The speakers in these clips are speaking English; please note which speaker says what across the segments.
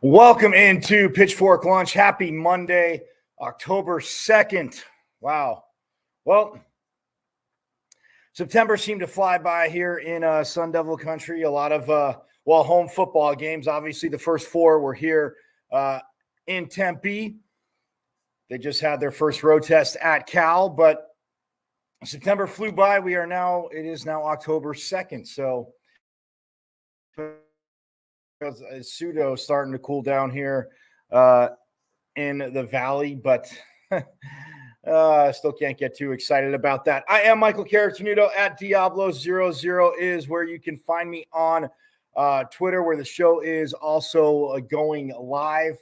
Speaker 1: Welcome into Pitchfork Lunch. Happy Monday, October 2nd. Wow. Well, September seemed to fly by here in Sun Devil country. A lot of, home football games. Obviously, the first four were here in Tempe. They just had their first road test at Cal, but September flew by. It is now October 2nd. So, pseudo starting to cool down here in the valley, but I still can't get too excited about that. I am Michael Caratanudo at Diablo00 is where you can find me on Twitter, where the show is also going live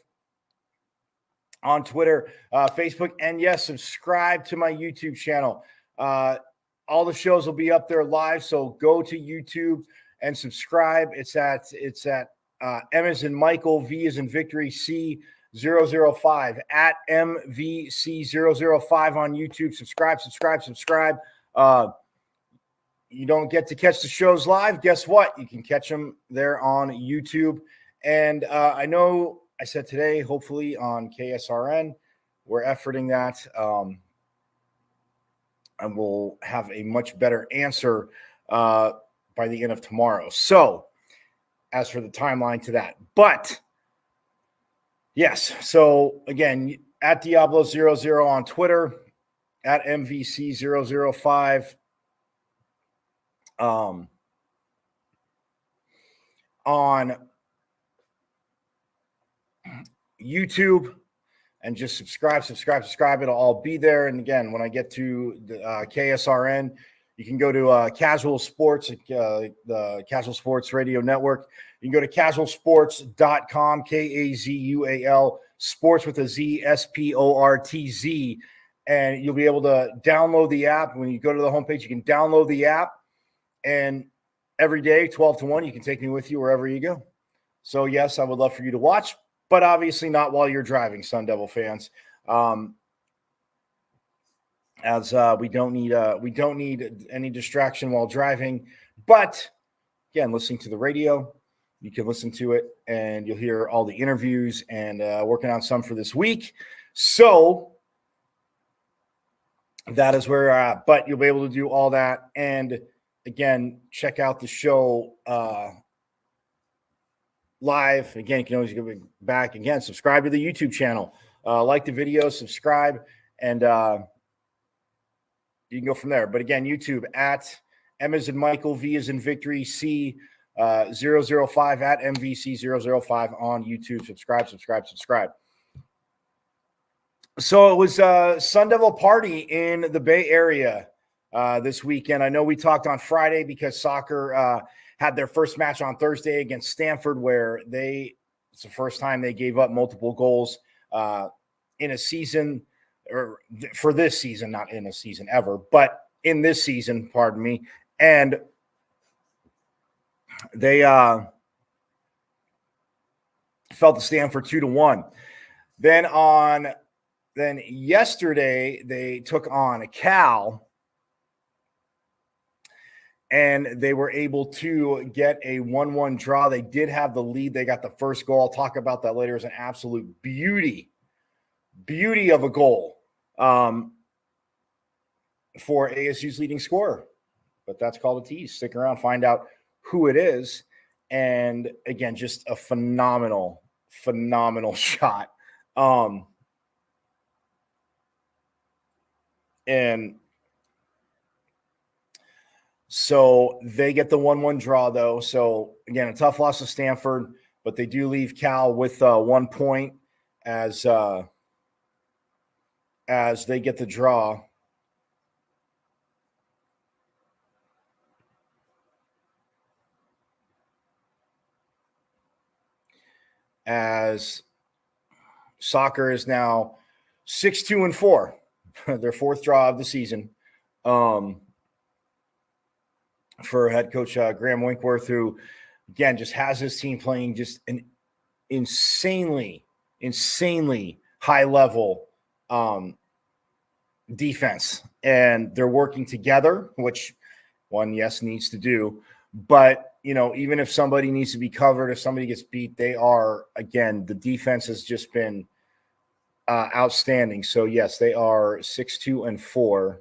Speaker 1: on Twitter, Facebook, and yes, subscribe to my YouTube channel. All the shows will be up there live, so go to YouTube and subscribe. It's at M as in Michael, V as in Victory, C005 at MVC005 on YouTube. Subscribe. You don't get to catch the shows live. Guess what? You can catch them there on YouTube. And I know I said today, hopefully on KSRN, we're efforting that. And we'll have a much better answer by the end of tomorrow. So, as for the timeline to that. But, yes, so again, at Diablo00 on Twitter, at MVC005 on YouTube, and just subscribe. It'll all be there. And again, when I get to the KSRN, you can go to Casual Sports, the Casual Sports Radio Network. You can go to casualsports.com, KAZUAL, sports with a Z, SPORTZ, and you'll be able to download the app. When you go to the homepage, you can download the app, and every day, 12 to 1, you can take me with you wherever you go. So, yes, I would love for you to watch, but obviously not while you're driving, Sun Devil fans. As we don't need any distraction while driving. But again, listening to the radio, you can listen to it and you'll hear all the interviews, and working on some for this week. So that is where we're at. But you'll be able to do all that. And again, check out the show live. Again, you can always go back again, subscribe to the YouTube channel, like the video, subscribe. And you can go from there. But again, YouTube at M as in Michael, V as in Victory, C 005 at MVC005 on YouTube. Subscribe. So it was a Sun Devil party in the Bay Area this weekend. I know we talked on Friday because soccer had their first match on Thursday against Stanford, where it's the first time they gave up multiple goals in a season, or for this season, not in a season ever, but in this season, pardon me. And they fell to Stanford 2-1. Then yesterday they took on Cal, and they were able to get a 1-1 draw. They did have the lead. They got the first goal. I'll talk about that later. It's an absolute beauty of a goal for ASU's leading scorer. But that's called a tease. Stick around, find out who it is. And again, just a phenomenal shot. And so they get the 1-1 draw, though. So, again, a tough loss to Stanford, but they do leave Cal with 1 point as they get the draw. As soccer is now 6-2-4. Their fourth draw of the season for head coach Graham Winkworth, who, again, just has his team playing just an insanely high level defense. And they're working together, which one, yes, needs to do. But, even if somebody needs to be covered, if somebody gets beat, they are, again, the defense has just been outstanding. So yes, they are 6-2-4.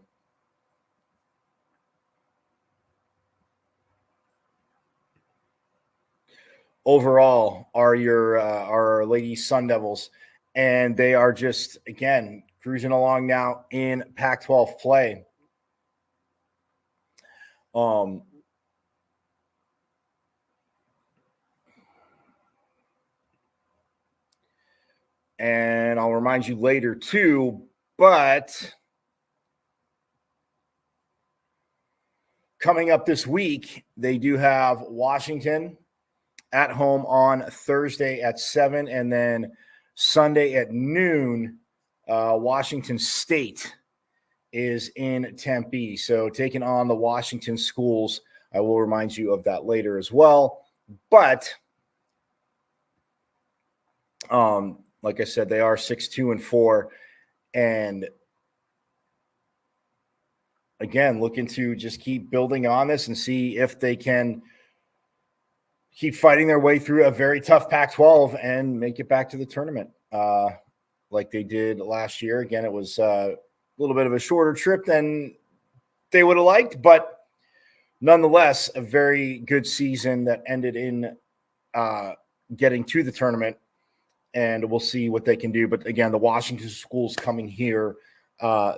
Speaker 1: Overall are our Lady Sun Devils, and they are just, again, cruising along now in Pac-12 play. And I'll remind you later too, but coming up this week, they do have Washington at home on Thursday at 7, and then Sunday at noon, Washington State is in Tempe. So taking on the Washington schools. I will remind you of that later as well. But like I said, they are 6-2-4, and again, looking to just keep building on this and see if they can keep fighting their way through a very tough Pac-12 and make it back to the tournament like they did last year. Again, it was a little bit of a shorter trip than they would have liked, but nonetheless, a very good season that ended in getting to the tournament. And we'll see what they can do. But again, the Washington schools coming here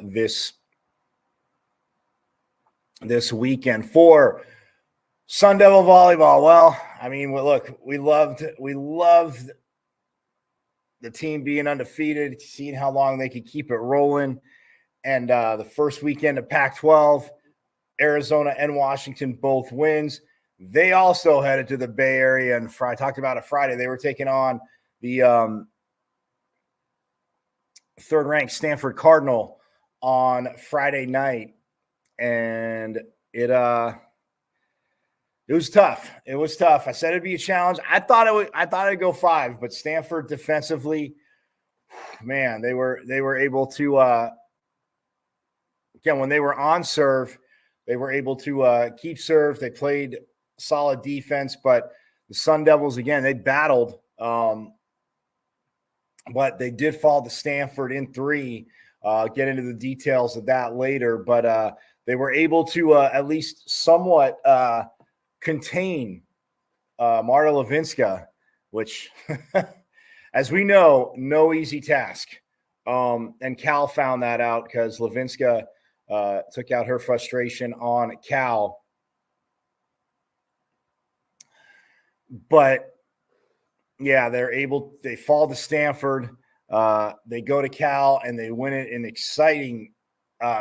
Speaker 1: this weekend for Sun Devil volleyball. Well, I mean, look, we loved the team being undefeated, seeing how long they could keep it rolling. And the first weekend of Pac-12, Arizona and Washington both wins. They also headed to the Bay Area, and I talked about it Friday. They were taking on the third-ranked Stanford Cardinal on Friday night, and it was tough. It was tough. I said it'd be a challenge. I thought it'd go 5, but Stanford defensively, man, they were able to again, when they were on serve, they were able to keep serve. They played solid defense, but the Sun Devils, again, they battled. But they did fall to Stanford in 3. Get into the details of that later. But they were able to at least somewhat contain Marta Levinska, which, as we know, no easy task And Cal found that out because Levinska took out her frustration on Cal. But yeah, they fall to Stanford. They go to Cal and they win it in exciting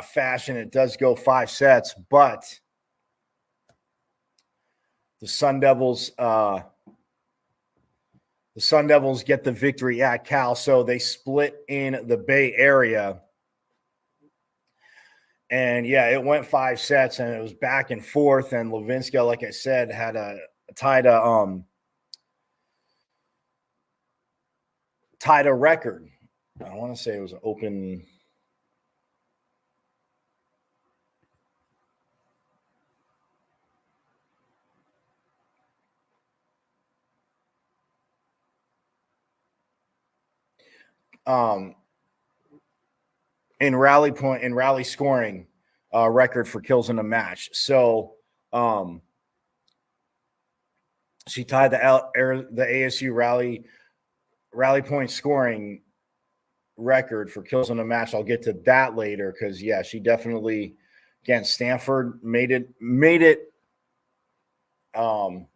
Speaker 1: fashion. It does go 5 sets, but the Sun Devils get the victory at Cal. So they split in the Bay Area. And yeah, it went 5 sets and it was back and forth. And Levinska, like I said, had tied a record. I want to say it was an open. In rally scoring record for kills in a match. So she tied the ASU rally point scoring record for kills in a match. I'll get to that later because yeah, she definitely against Stanford made it. I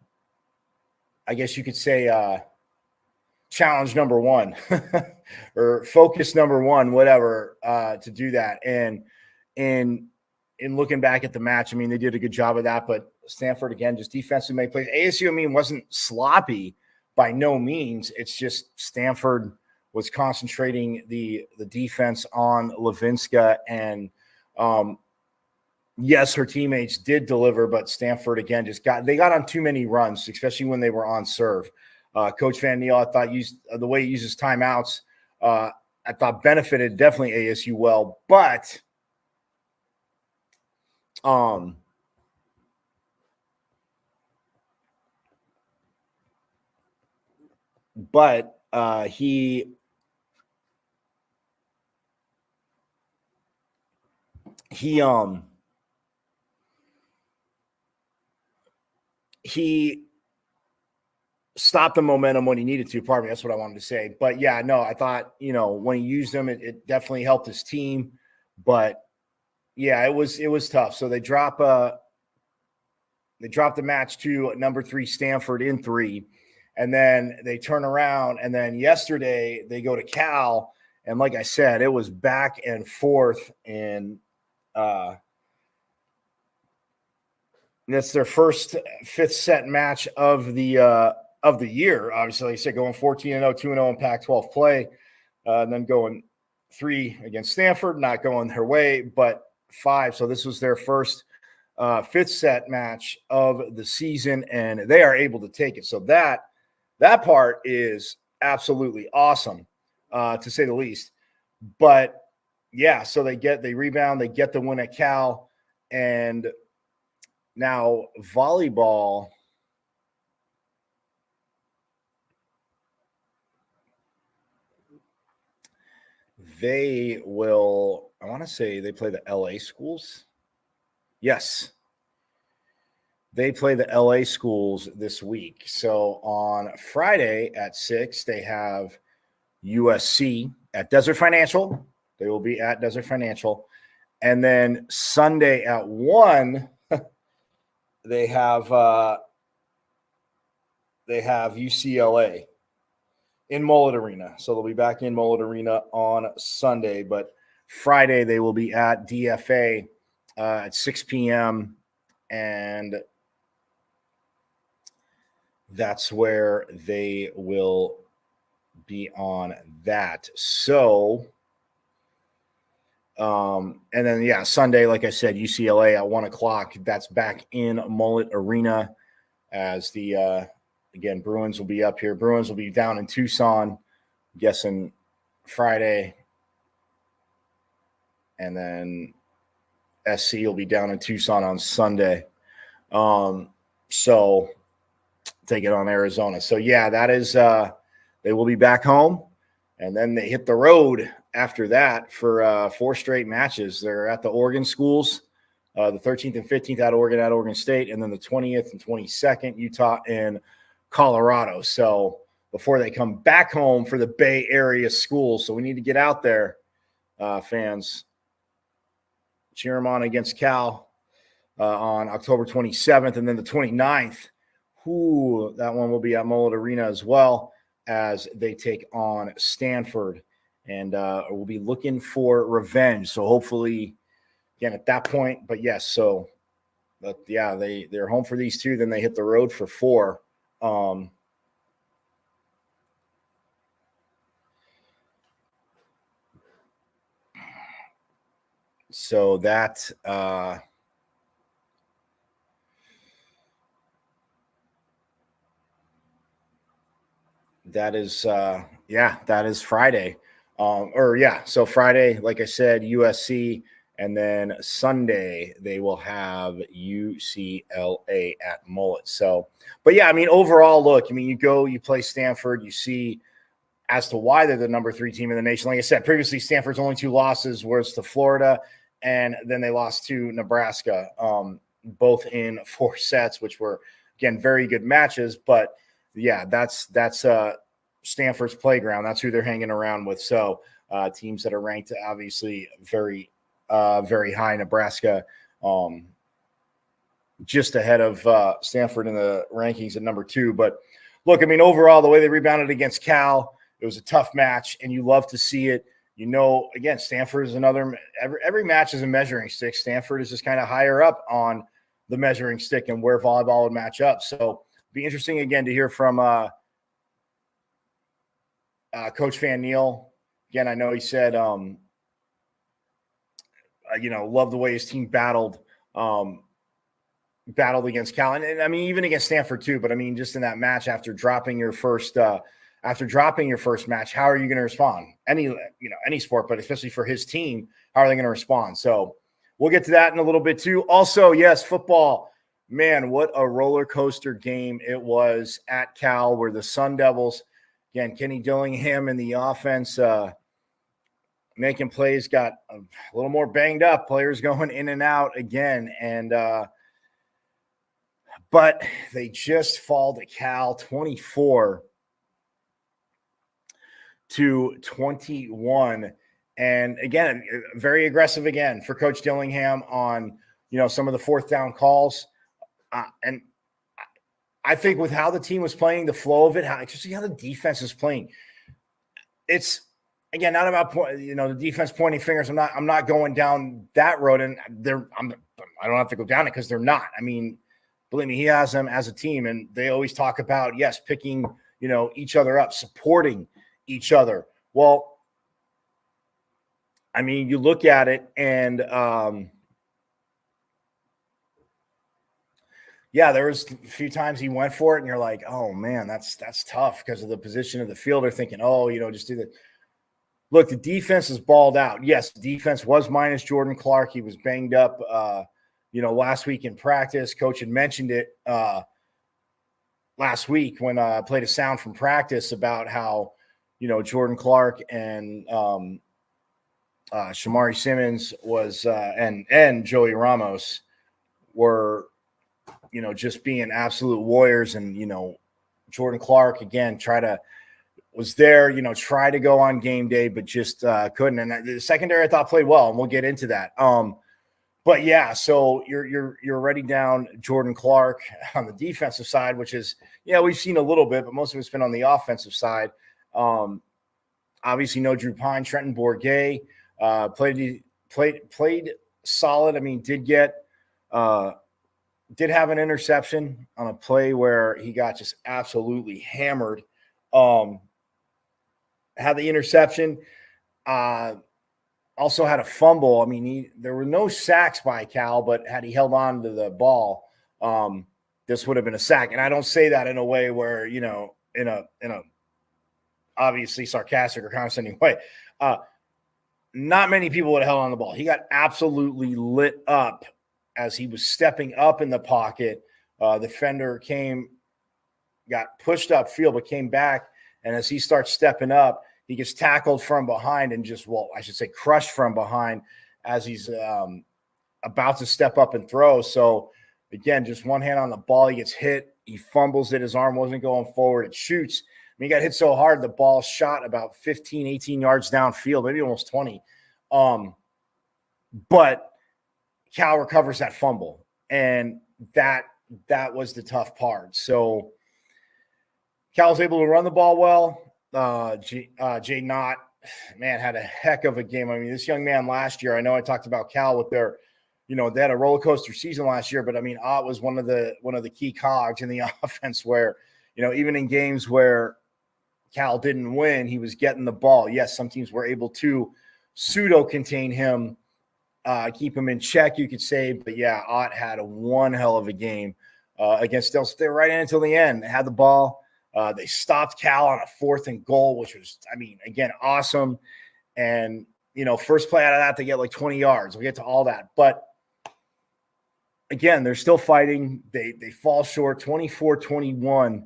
Speaker 1: guess you could say challenge number 1 or focus number 1, whatever, to do that. And in looking back at the match, I mean, they did a good job of that, but Stanford, again, just defensively made plays. ASU, I mean, wasn't sloppy by no means. It's just Stanford was concentrating the defense on Levinska. And yes, her teammates did deliver, but Stanford, again, they got on too many runs, especially when they were on serve. Coach Van Neal, I thought, used the way he uses timeouts, I thought benefited definitely ASU well, but he stopped the momentum when he needed to. Pardon me, that's what I wanted to say. But yeah, no, I thought, when he used them, it definitely helped his team. But yeah, it was tough. So they dropped the match to number 3 Stanford in 3, and then they turn around, and then yesterday they go to Cal, and like I said, it was back and forth, and that's their first 5th set match of the year. Obviously, like I said, going 14-0, 2-0 in Pac-12 play, and then going 3 against Stanford, not going their way, but 5. So this was their first 5th set match of the season, and they are able to take it. So that part is absolutely awesome, to say the least. But yeah, so they rebound, they get the win at Cal, and now volleyball. They will, I want to say they play the LA schools. Yes. They play the LA schools this week. So on Friday at 6, they have USC at Desert Financial. They will be at Desert Financial. And then Sunday at 1, they have UCLA in Mullet Arena. So they'll be back in Mullet Arena on Sunday. But Friday, they will be at DFA at 6 p.m. And that's where they will be on that. So, and then, yeah, Sunday, like I said, UCLA at 1 o'clock. That's back in Mullet Arena as again, Bruins will be up here. Bruins will be down in Tucson, I'm guessing Friday. And then SC will be down in Tucson on Sunday. So take it on Arizona. So yeah, that is they will be back home, and then they hit the road after that for 4 straight matches. They're at the Oregon schools, the 13th and 15th at Oregon State, and then the 20th and 22nd, Utah and Colorado. So before they come back home for the Bay Area schools. So we need to get out there, fans. Cheer them on against Cal on October 27th, and then the 29th. That one will be at Mullet Arena as well, as they take on Stanford. And we'll be looking for revenge. So hopefully, again, at that point, but yes, so but yeah, they're home for these two, then they hit the road for 4. So that that is Friday. So Friday, like I said, USC, and then Sunday they will have UCLA at Mullet. So, but yeah, I mean, overall, look, I mean, you play Stanford, you see as to why they're the number 3 team in the nation. Like I said, previously Stanford's only 2 losses was to Florida, and then they lost to Nebraska, both in 4 sets, which were, again, very good matches. But yeah, that's Stanford's playground. That's who they're hanging around with. So teams that are ranked obviously very, very high. Nebraska just ahead of Stanford in the rankings at number 2. But look, I mean, overall, the way they rebounded against Cal, it was a tough match, and you love to see it. You know, again, Stanford is every match is a measuring stick. Stanford is just kind of higher up on the measuring stick and where volleyball would match up. So be interesting again to hear from Coach Van Neal. Again, I know he said, love the way his team battled against Cal, and I mean even against Stanford too. But I mean, just in that match after dropping your first match, how are you going to respond? Any sport, but especially for his team, how are they going to respond? So we'll get to that in a little bit too. Also, yes, football. Man, what a roller coaster game it was at Cal, where the Sun Devils, again, Kenny Dillingham in the offense, making plays, got a little more banged up, players going in and out again. And, but they just fall to Cal 24-21. And again, very aggressive again for Coach Dillingham on, some of the 4th down calls. And I think with how the team was playing, the flow of it, how the defense is playing, it's, again, not about the defense pointing fingers. I'm not going down that road, and I don't have to go down it because they're not. I mean, believe me, he has them as a team, and they always talk about, yes, picking, each other up, supporting each other. Well, I mean, you look at it, and there was a few times he went for it, and you're like, oh man, that's tough because of the position of the fielder, thinking, just do that. Look, the defense is balled out. Yes, the defense was minus Jordan Clark. He was banged up, last week in practice. Coach had mentioned it last week when I played a sound from practice about how, Jordan Clark and Shamari Simmons was and Joey Ramos were, just being absolute warriors. And, Jordan Clark, again, was there, try to go on game day, but just couldn't. And the secondary, I thought, played well, and we'll get into that. But yeah, so you're already down Jordan Clark on the defensive side, which is, we've seen a little bit, but most of it's been on the offensive side. Obviously, no Drew Pine, Trenton Bourget played solid. I mean, did have an interception on a play where he got just absolutely hammered. Had the interception, also had a fumble. I mean, there were no sacks by Cal, but had he held on to the ball, this would have been a sack. And I don't say that in a way where, in a obviously sarcastic or condescending way. Not many people would have held on the ball. He got absolutely lit up as he was stepping up in the pocket. The defender got pushed upfield, but came back. And as he starts stepping up, he gets tackled from behind and crushed from behind as he's about to step up and throw. So, again, just one hand on the ball. He gets hit. He fumbles it. His arm wasn't going forward. It shoots. he got hit so hard, the ball shot about 15, 18 yards downfield, maybe almost 20. But Cal recovers that fumble, and that was the tough part. So Cal was able to run the ball well. Jay Knott, man, had a heck of a game. I mean, this young man last year, I know I talked about Cal with their, they had a roller coaster season last year, but I mean, Ott was one of the key cogs in the offense where, even in games where Cal didn't win, he was getting the ball. Yes, some teams were able to pseudo contain him, keep him in check, you could say. But yeah, Ott had one hell of a game against Del. They were right in until the end. They had the ball. They stopped Cal on a 4th and goal, which was, again, awesome. And, first play out of that, they get like 20 yards. We'll get to all that. But again, they're still fighting. They fall short, 24-21.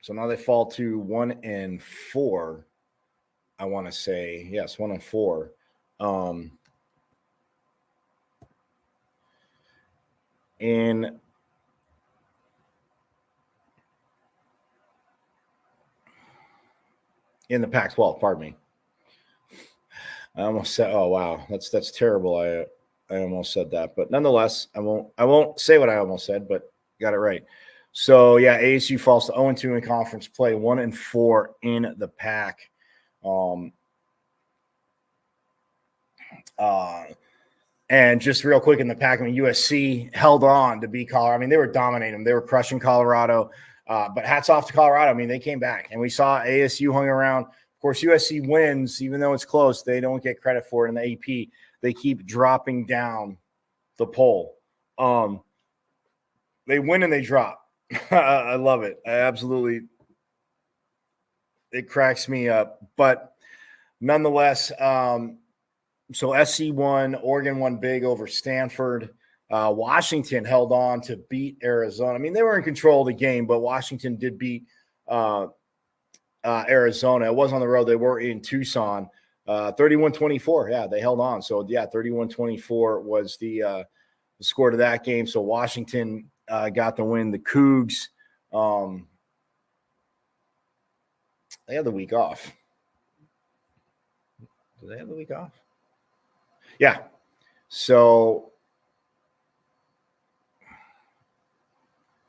Speaker 1: So now they fall to 1-4. I want to say, yes, 1-4. In the Pac-12, pardon me. I almost said, oh wow, that's terrible. I almost said that, but nonetheless, I won't say what I almost said, but got it right. So yeah, ASU falls to 0-2 in conference play, 1-4 in the Pac. And just real quick in the Pac, USC held on to beat Colorado. They were dominating them. They were crushing Colorado. But hats off to Colorado. They came back, and we saw ASU hung around. Of course, USC wins, even though it's close. They don't get credit for it in the AP. They keep dropping down the poll. They win and they drop. I love it. It cracks me up. But nonetheless, so SC won, Oregon won big over Stanford. Washington held on to beat Arizona. They were in control of the game, but Washington did beat Arizona. It was on the road. They were in Tucson. 31-24. Yeah, they held on. So, yeah, 31-24 was the score to that game. So, Washington got the win. The Cougs, they had the week off. Do they have the week off? Yeah. So,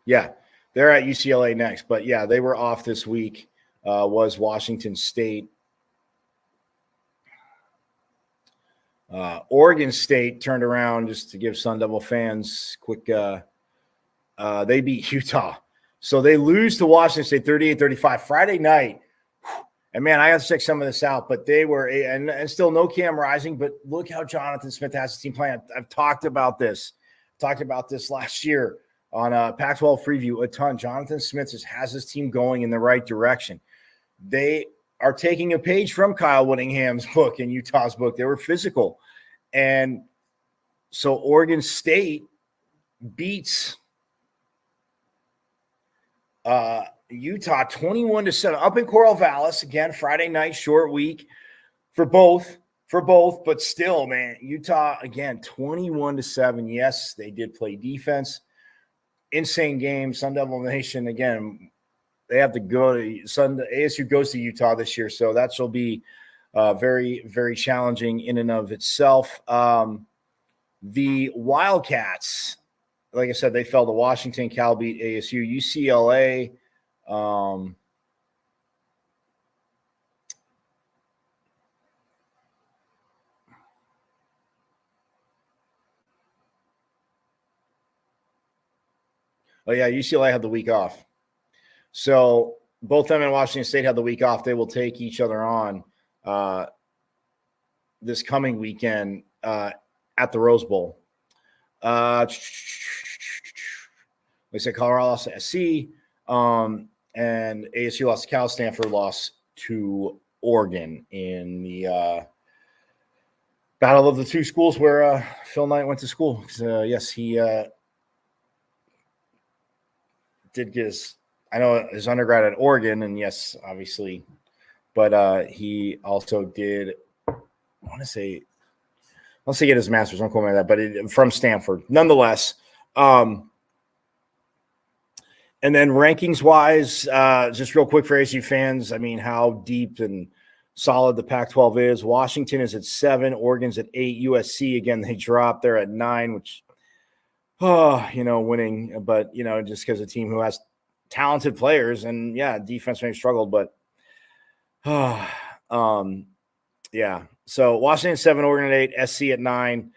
Speaker 1: yeah, they're at UCLA next. But, yeah, they were off this week, was Washington State. Oregon State turned around, just to give Sun Devil fans quick. They beat Utah. So they lose to Washington State 38-35 Friday night. And, man, I got to check some of this out. But they were – and still no Cam Rising. But look how Jonathan Smith has his team playing. I've talked about this. Last year on Pac-12 Preview a ton. Jonathan Smith just has his team going in the right direction. They are taking a page from Kyle Whittingham's book and Utah's book. They were physical. And so Oregon State beats Utah 21-7 up in Corvallis. Again, Friday night, short week for both. But still, man, Utah, again, 21-7. Yes, they did play defense. Insane game. Sun Devil Nation, again, they have to go to ASU goes to Utah this year, so that shall be very, very challenging in and of itself. The Wildcats, like I said, they fell to Washington. Cal beat ASU. UCLA. UCLA had the week off. So both them and Washington State had the week off. They will take each other on this coming weekend at the Rose Bowl. They said Colorado lost to SC, and ASU lost to Cal. Stanford lost to Oregon in the battle of the two schools where Phil Knight went to school. Yes, he did get his undergrad at Oregon, and yes, obviously, but he also did, I want to say, I'll say get his master's. Don't quote me on that, but from Stanford, nonetheless. And then rankings-wise, just real quick for ASU fans, I mean, how deep and solid the Pac-12 is. Washington is at 7, Oregon's at 8, USC, again, they dropped. They're at 9, which, winning. But, just because a team who has talented players and, defense may have struggled, but, yeah. So Washington 7, Oregon at 8, SC at 9,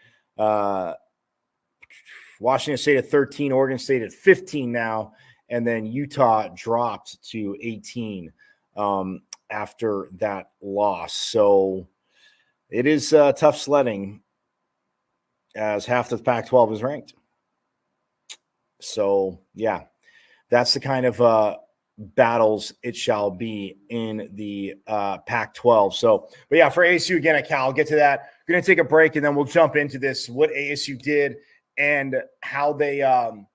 Speaker 1: Washington State at 13, Oregon State at 15 now, and then Utah dropped to 18 after that loss. So it is tough sledding as half the Pac-12 is ranked. So, yeah, that's the kind of battles it shall be in the Pac-12. So, but yeah, for ASU again at Cal, I'll get to that. We're going to take a break and then we'll jump into this, what ASU did and how they, how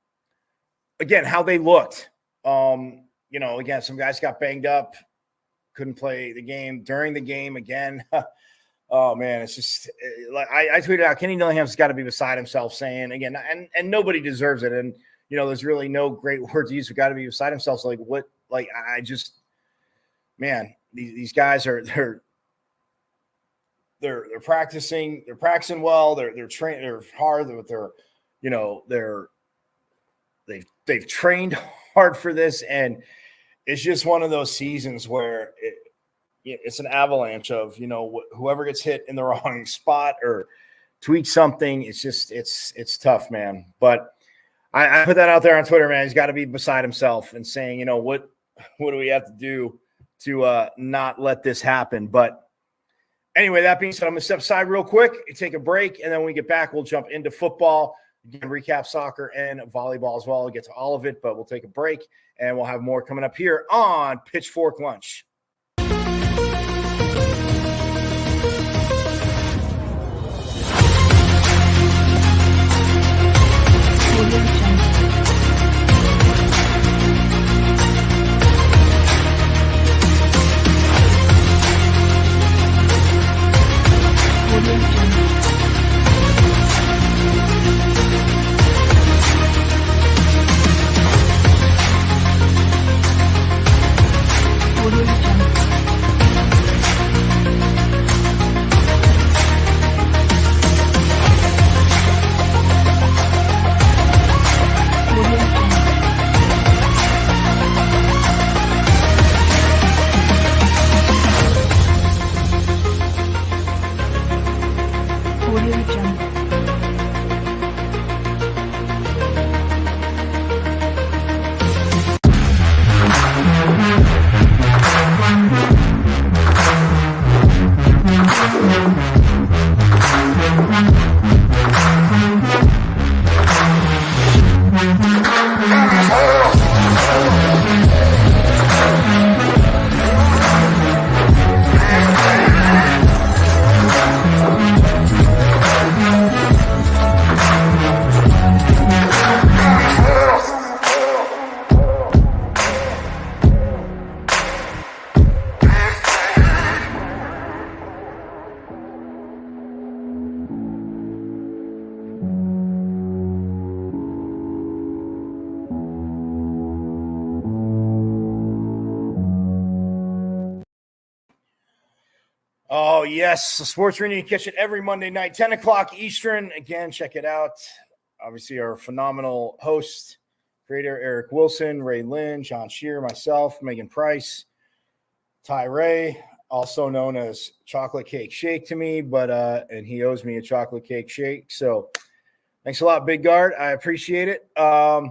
Speaker 1: they looked. Again, some guys got banged up, couldn't play the game during the game again. Oh man, it's just like I tweeted out, Kenny Dillingham's got to be beside himself saying again, and nobody deserves it. And, there's really no great words to use. We got to be beside himself. So these guys are, they're practicing well. They're trained, they're hard with they've trained hard for this. And it's just one of those seasons where it's an avalanche of, whoever gets hit in the wrong spot or tweaks something. It's just, it's tough, man. But I put that out there on Twitter, man. He's got to be beside himself and saying, what do we have to do to not let this happen? But anyway, that being said, I'm going to step aside real quick, take a break, and then when we get back, we'll jump into football, again, recap soccer and volleyball as well. We'll get to all of it, but we'll take a break, and we'll have more coming up here on Pitchfork Lunch. Oh, yes. The Sports Arena, you catch it every Monday night, 10 o'clock Eastern. Again, check it out. Obviously, our phenomenal host, creator, Eric Wilson, Ray Lynn, John Shear, myself, Megan Price, Ty Ray, also known as Chocolate Cake Shake to me, but and he owes me a chocolate cake shake. So thanks a lot, Big Guard. I appreciate it. Yeah,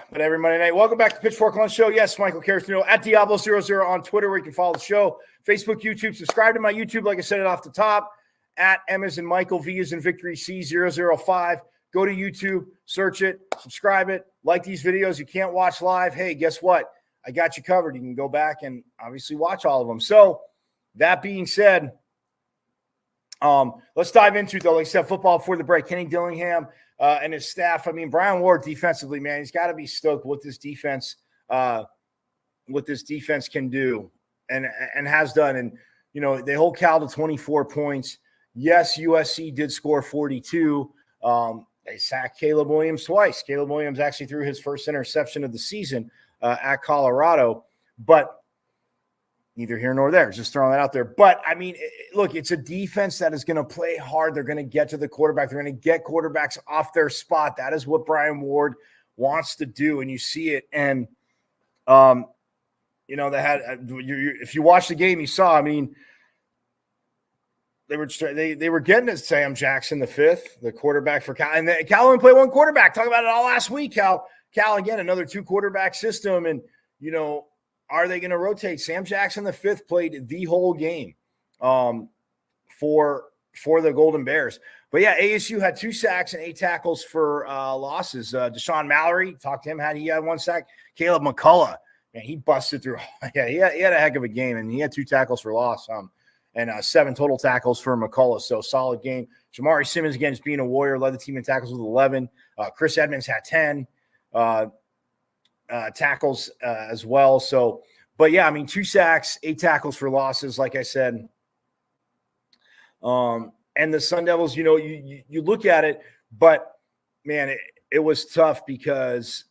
Speaker 1: but every Monday night. Welcome back to Pitchfork Lunch Show. Yes, Michael Carrasino at Diablo00 on Twitter, where you can follow the show. Facebook, YouTube. Subscribe to my YouTube, like I said it off the top, at M as in Michael, V as in Victory, C005. Go to YouTube, search it, subscribe it, like these videos. You can't watch live. Hey, guess what? I got you covered. You can go back and obviously watch all of them. So that being said, let's dive into, though, like I said, football before the break. Kenny Dillingham and his staff. I mean, Brian Ward defensively, man, he's got to be stoked what this defense can do and has done. And, you know, they hold Cal to 24 points. Yes, USC did score 42. They sacked Caleb Williams twice. Caleb Williams actually threw his first interception of the season at Colorado, but neither here nor there. Just throwing that out there. But, I mean, look, it's a defense that is going to play hard. They're going to get to the quarterback. They're going to get quarterbacks off their spot. That is what Brian Ward wants to do, and you see it. And, they had if you watch the game, you saw, I mean, they were getting at Sam Jackson, the fifth, the quarterback for Cal. And Cal only played one quarterback. Talk about it all last week. Cal, again, another 2-quarterback system. And, are they going to rotate? Sam Jackson, the fifth, played the whole game for the Golden Bears. But, yeah, ASU had 2 sacks and 8 tackles for losses. Deshaun Mallory, talked to him, he had 1 sack. Caleb McCullough, man, he busted through. Yeah, he had a heck of a game, and he had 2 tackles for loss and 7 total tackles for McCullough. So, solid game. Jamari Simmons, again, just being a warrior, led the team in tackles with 11. Chris Edmonds had 10. Tackles as well. So, but yeah, I mean, 2 sacks, 8 tackles for losses, like I said. And the Sun Devils, you look at it, but man, it was tough because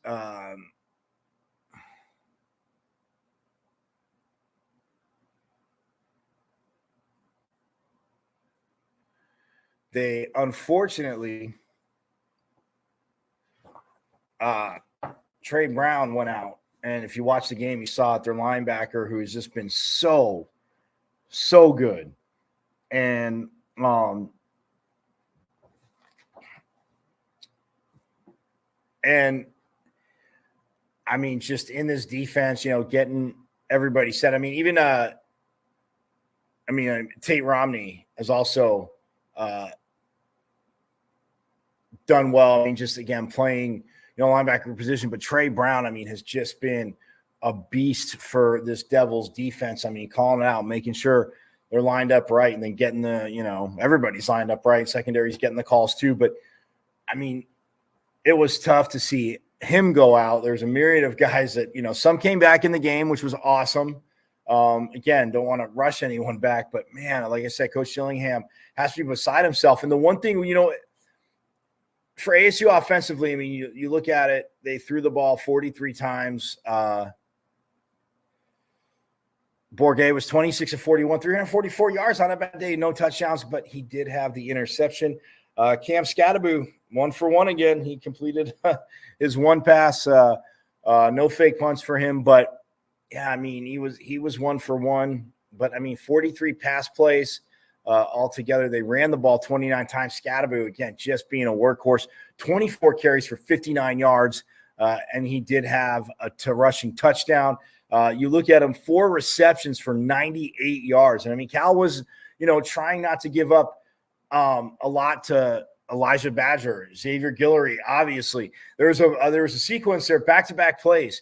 Speaker 1: they unfortunately Trey Brown went out. And if you watch the game, you saw it, their linebacker, who has just been so good. And I mean, just in this defense, getting everybody set. I mean, even Tate Romney has also done well. I mean, just again playing linebacker position, but Trey Brown, I mean, has just been a beast for this Devils defense. I mean, calling it out, making sure they're lined up right, and then getting the, everybody's lined up right. Secondary's getting the calls too. But I mean, it was tough to see him go out. There's a myriad of guys that, some came back in the game, which was awesome. Again, don't want to rush anyone back, but man, like I said, Coach Shillingham has to be beside himself. And the one thing, for ASU offensively, I mean, you look at it, they threw the ball 43 times. Bourget was 26 of 41, 344 yards on a bad day, no touchdowns, but he did have the interception. Cam Scattaboo, 1 for 1 again. He completed his 1 pass. No fake punts for him, but yeah, I mean, he was 1 for 1, but I mean, 43 pass plays. Altogether, they ran the ball 29 times. Scattaboo, again, just being a workhorse, 24 carries for 59 yards, and he did have a rushing touchdown. You look at him, 4 receptions for 98 yards. And I mean, Cal was, trying not to give up a lot to Elijah Badger, Xavier Guillory, obviously. There was a sequence there, back-to-back plays.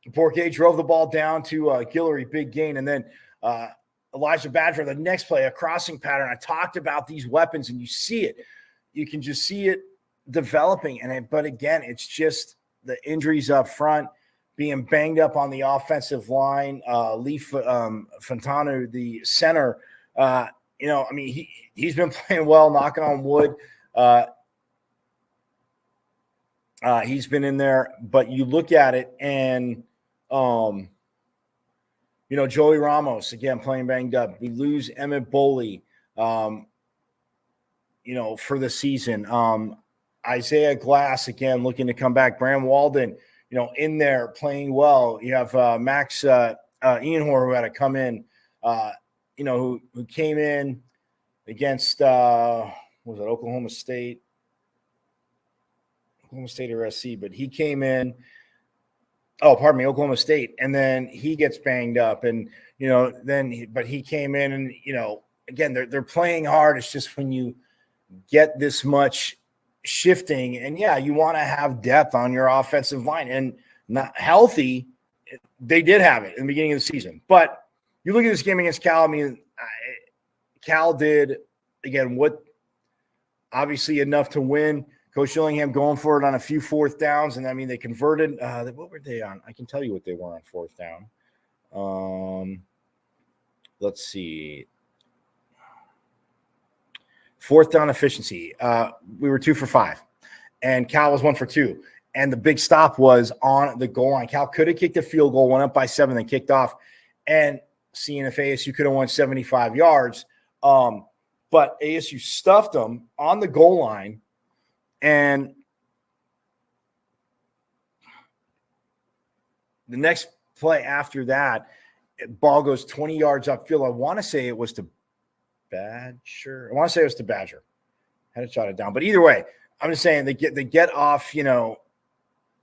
Speaker 1: Bourget drove the ball down to Guillory, big gain, and then Elijah Badger, the next play, a crossing pattern. I talked about these weapons, and you see it. You can just see it developing. But again, it's just the injuries up front, being banged up on the offensive line. Lee Fontanu, the center, I mean, he's been playing well, knock on wood. He's been in there, but you look at it and, Joey Ramos, again, playing banged up. We lose Emmett Boley, for the season. Isaiah Glass, again, looking to come back. Bram Walden, in there playing well. You have Max Ianhor, who had to come in, who came in against, was it Oklahoma State? Oklahoma State or SC, but he came in. Oklahoma State. And then he gets banged up and, but he came in and, again, they're playing hard. It's just when you get this much shifting and you want to have depth on your offensive line and not healthy. They did have it in the beginning of the season, but you look at this game against Cal. I mean, Cal did again, obviously enough to win. Coach Shillingham going for it on a few 4th downs. And I mean, they converted, what were they on? I can tell you what they were on 4th down. Let's see. fourth down efficiency. We were 2 for 5, and Cal was 1 for 2. And the big stop was on the goal line. Cal could have kicked a field goal, went up by 7, then kicked off, and seeing if ASU could have won 75 yards. But ASU stuffed them on the goal line, and the next play after that, ball goes 20 yards upfield. I want to say it was to Badger. I had to jot it down. But either way, I'm just saying they get off,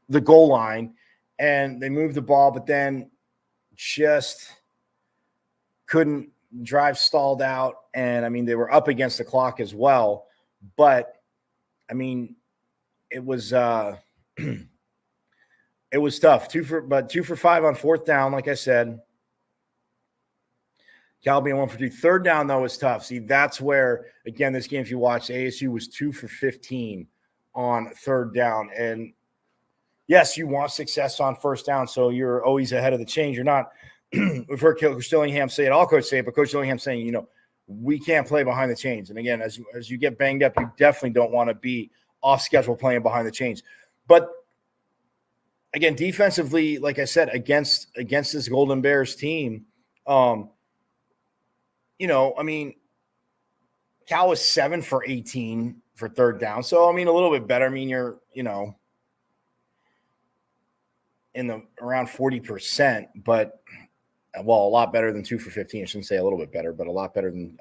Speaker 1: the goal line, and they move the ball, but then just couldn't drive, stalled out. And I mean, they were up against the clock as well. But I mean, it was it was tough. 2 for 5 on fourth down, like I said. Cal being 1 for 2. Third down, though, was tough. See, that's where, again, this game, if you watch, ASU was 2 for 15 on third down. And yes, you want success on first down, so you're always ahead of the chains. You're not – we've heard Coach Dillingham say it, all coaches say it, but Coach Dillingham saying, we can't play behind the chains. And again, as you get banged up, you definitely don't want to be off schedule playing behind the chains. But again, defensively, like I said, against this Golden Bears team, I mean, Cal was 7 for 18 for third down. So, I mean, a little bit better. I mean, you're, in the around 40%, but a lot better than 2 for 15. I shouldn't say a little bit better, but a lot better than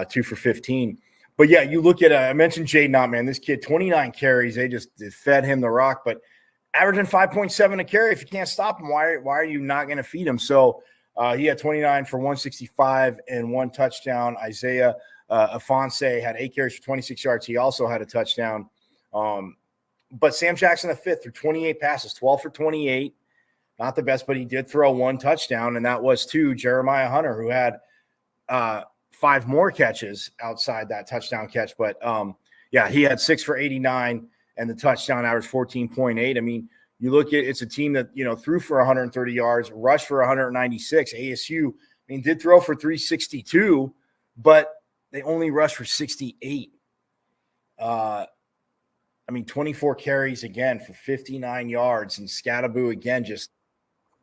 Speaker 1: 2 for 15. But yeah, you look at, I mentioned Jaden Ott, man, this kid, 29 carries. They fed him the rock, but averaging 5.7 a carry. If you can't stop him, why are you not going to feed him? So he had 29 for 165 and 1 touchdown. Isaiah Afonso had 8 carries for 26 yards. He also had a touchdown. But Sam Jackson, the fifth, threw 28 passes, 12 for 28. Not the best, but he did throw 1 touchdown, and that was to Jeremiah Hunter, who had 5 more catches outside that touchdown catch. But, he had 6 for 89, and the touchdown average 14.8. I mean, you look at it's a team that, threw for 130 yards, rushed for 196. ASU, did throw for 362, but they only rushed for 68. 24 carries again for 59 yards, and Scattaboo again just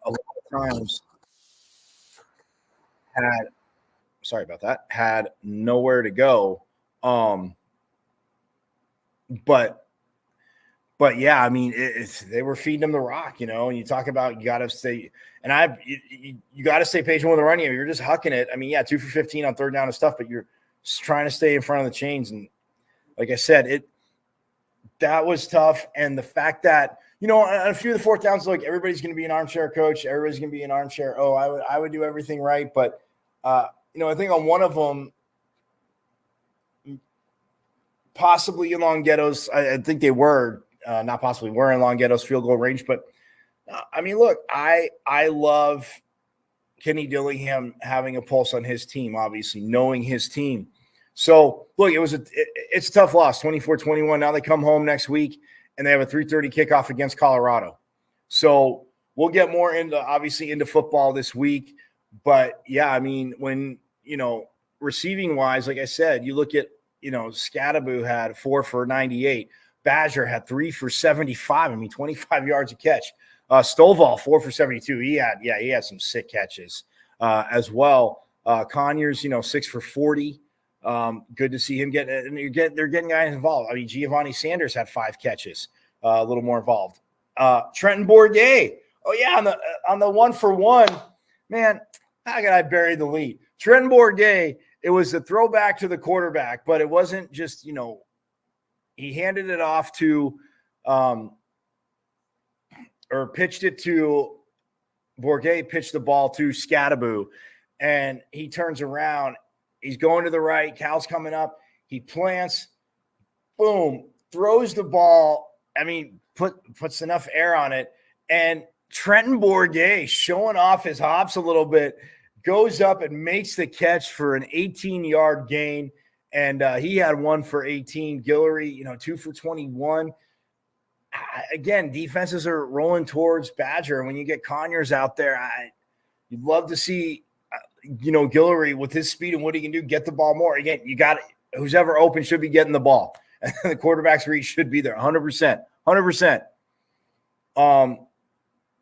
Speaker 1: a lot of times had nowhere to go. But yeah, I mean, they were feeding him the rock, and you talk about you got to stay, and you got to stay patient with the running. You're just hucking it. I mean, yeah, 2 for 15 on third down and stuff, but you're just trying to stay in front of the chains. And like I said, that was tough. And the fact that, on a few of the fourth downs, look, everybody's going to be an armchair coach. Everybody's going to be an armchair. Oh, I would do everything right. But, I think on one of them, possibly in Longetto's, I think they were, not possibly were in Longetto's field goal range. But, look, I love Kenny Dillingham having a pulse on his team, obviously, knowing his team. So, look, it's a tough loss, 24-21. Now they come home next week, and they have a 3:30 kickoff against Colorado. So we'll get more into football this week. But, yeah, when, receiving-wise, like I said, you look at, Scattaboo had 4 for 98. Badger had 3 for 75. 25 yards a catch. Stovall, 4 for 72. He had some sick catches as well. Conyers, 6 for 40. Good to see him they're getting guys involved. Giovanni Sanders had 5 catches, a little more involved. Trenton Bourguet. Oh yeah. On the 1 for 1, man, how could I bury the lead? Trenton Bourguet, it was a throwback to the quarterback, but it wasn't just, he handed it off to, or pitched it to Bourguet, pitched the ball to Scattaboo, and he turns around. He's going to the right. Cal's coming up. He plants. Boom. Throws the ball. Puts enough air on it. And Trenton Bourguet, showing off his hops a little bit, goes up and makes the catch for an 18-yard gain. And he had 1 for 18. Guillory, 2 for 21. Again, defenses are rolling towards Badger. When you get Conyers out there, you'd love to see Guillory with his speed and what he can do, get the ball more. Again, you got who's ever open should be getting the ball. And the quarterback's reach should be there 100%. 100%.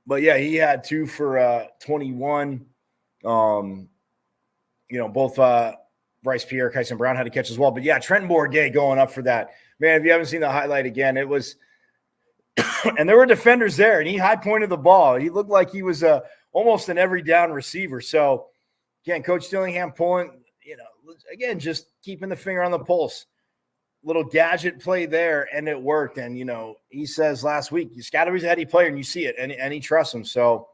Speaker 1: But yeah, he had 2 for 21. Both Bryce Pierre, Kyson Brown had to catch as well. But yeah, Trenton Bourguet going up for that. Man, if you haven't seen the highlight again, it was – and there were defenders there, and he high-pointed the ball. He looked like he was almost an every down receiver. So, again, Coach Dillingham pulling, again, just keeping the finger on the pulse. Little gadget play there, and it worked. And, he says last week, Scatterby's a heady player, and you see it, and he trusts him. So,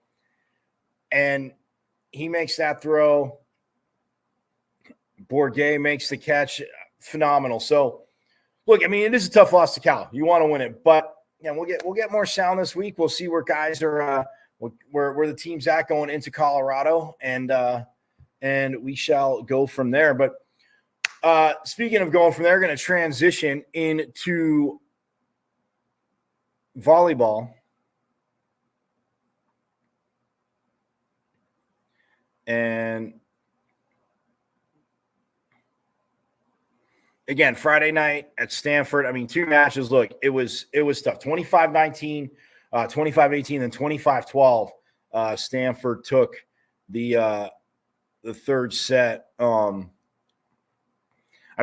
Speaker 1: and he makes that throw. Bourguet makes the catch. Phenomenal. So, look, I mean, it is a tough loss to Cal. You want to win it, but we'll get more sound this week. We'll see where guys are, where the team's at going into Colorado, and we shall go from there. But speaking of going from there, going to transition into volleyball. And again, Friday night at Stanford. I mean, 2 matches. Look, it was tough. 25-19, 25-18, and 25-12. Stanford took the third set. I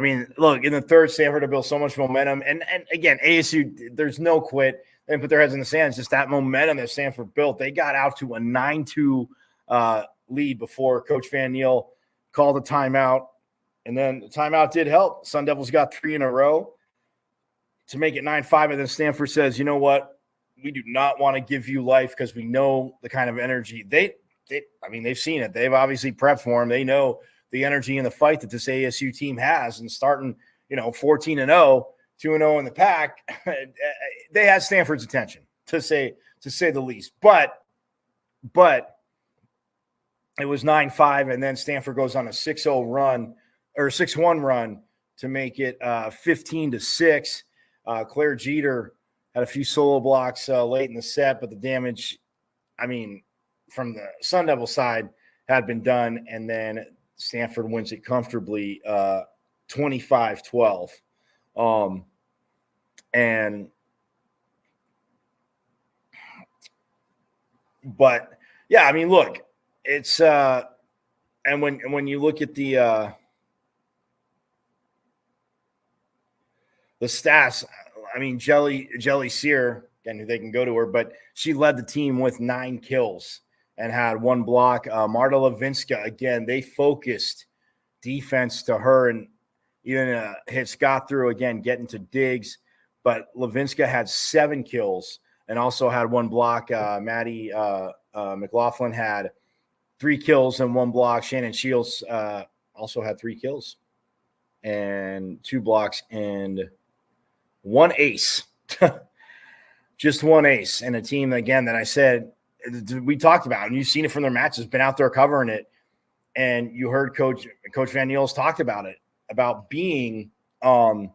Speaker 1: mean, look, in the third, Stanford had built so much momentum. And again, ASU, there's no quit. They didn't put their heads in the sand. It's just that momentum that Stanford built. They got out to a 9-2 lead before Coach Van Niel called a timeout. And then the timeout did help. Sun Devils got 3 in a row to make it 9-5. And then Stanford says, you know what? We do not want to give you life because we know the kind of energy. They've seen it. They've obviously prepped for them. They know the energy and the fight that this ASU team has. And starting, 14-0, 2-0 in the pack, they had Stanford's attention, to say the least. But it was 9-5, and then Stanford goes on a 6-0 run – or 6-1 run to make it 15-6. Claire Jeter had a few solo blocks late in the set, but the damage, from the Sun Devil side had been done, and then Stanford wins it comfortably 25-12. But yeah, look, it's and when you look at the stats, Jelly Sear, again, they can go to her, but she led the team with 9 kills and had 1 block. Marta Levinska, again, they focused defense to her and even hit Scott through, again, getting to Diggs. But Levinska had 7 kills and also had 1 block. Maddie McLaughlin had 3 kills and 1 block. Shannon Shields also had 3 kills and 2 blocks and 1 ace. Just 1 ace. And a team, again, that I said we talked about, and you've seen it from their matches, been out there covering it. And you heard Coach Van Niel's talked about it, about being not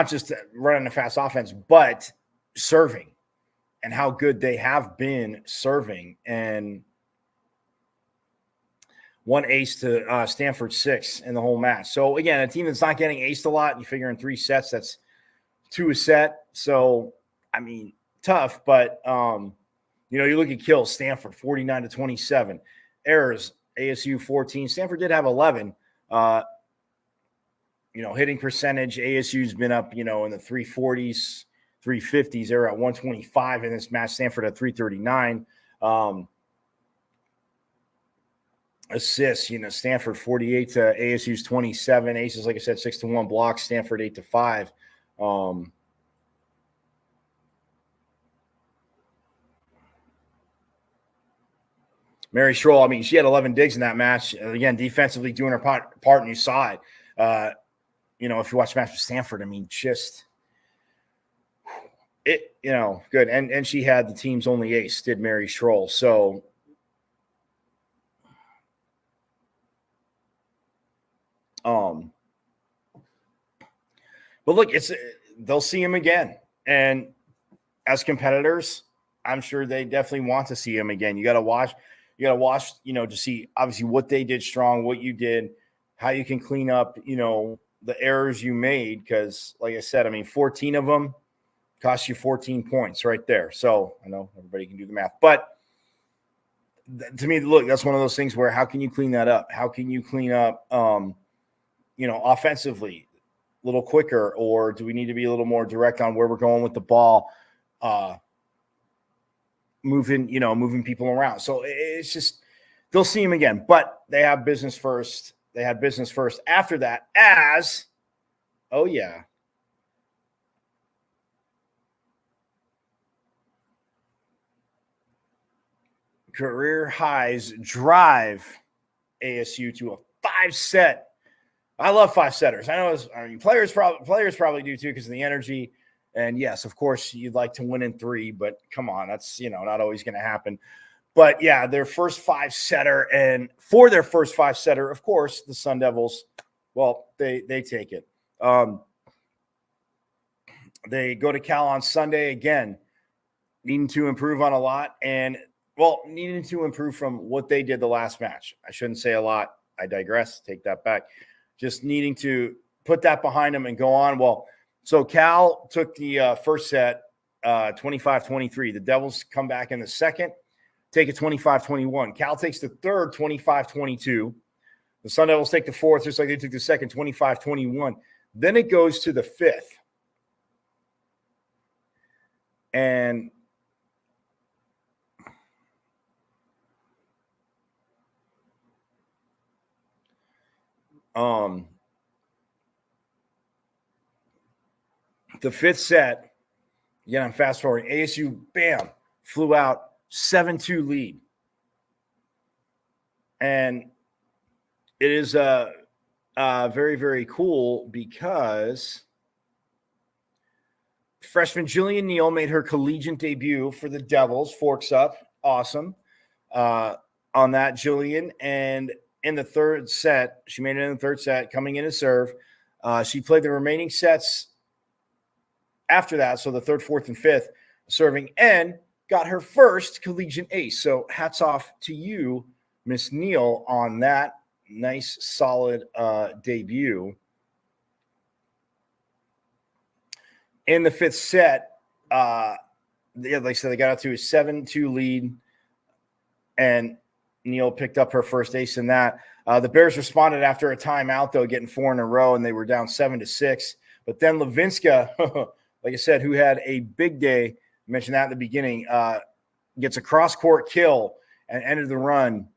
Speaker 1: just running a fast offense, but serving and how good they have been serving. And 1 ace to Stanford 6 in the whole match. So, again, a team that's not getting aced a lot, you figure in 3 sets, that's 2 a set. So, tough. But, you look at kills, Stanford 49-27. Errors, ASU 14. Stanford did have 11. Hitting percentage, ASU's been up, in the 340s, 350s. They're at 125 in this match. Stanford at 339. Assists, Stanford 48 to ASU's 27. Aces, like I said, 6-1 blocks. Stanford 8-5. Mary Schroll, she had 11 digs in that match. Again, defensively doing her part, and you saw it. If you watch the match with Stanford, good. And she had the team's only ace, did Mary Schroll. So, but look, they'll see him again. And as competitors, I'm sure they definitely want to see him again. You got to watch, to see obviously what they did strong, what you did, how you can clean up, the errors you made. Because, like I said, I mean, 14 of them cost you 14 points right there. So I know everybody can do the math, but to me, look, that's one of those things where how can you clean that up? How can you clean up, offensively a little quicker, or do we need to be a little more direct on where we're going with the ball? Moving people around. So it's just, they'll see him again, but they have business first. They had business first after that oh yeah, career highs drive ASU to a 5-set. I love 5-setters. I know. Players probably do too because of the energy. And yes, of course, you'd like to win in 3, but come on, that's not always going to happen. But yeah, their first 5-setter, and for their first 5-setter, of course, the Sun Devils, well, they take it. They go to Cal on Sunday again, needing to improve on a lot, and needing to improve from what they did the last match. I shouldn't say a lot. I digress. Take that back. Just needing to put that behind them and go on. Well, so Cal took the first set 25-23. The Devils come back in the second, take it 25-21. Cal takes the third 25-22. The Sun Devils take the fourth, just like they took the second 25-21. Then it goes to the fifth. And the fifth set, again, I'm fast forwarding. ASU, bam, flew out 7-2 lead. And it is very, very cool because freshman Jillian Neal made her collegiate debut for the Devils. Forks up. Awesome. On that, Jillian. And in the third set, she made it in the third set, coming in to serve. She played the remaining sets after that, so the third, fourth, and fifth, serving, and got her first collegiate ace. So hats off to you, Miss Neal, on that nice, solid debut. In the fifth set, like I said, they got out to a 7-2 lead, and Neal picked up her first ace in that. The Bears responded after a timeout, though, getting 4 in a row, and they were down 7-6. But then Levinska, like I said, who had a big day, mentioned that in the beginning, gets a cross-court kill and ended the run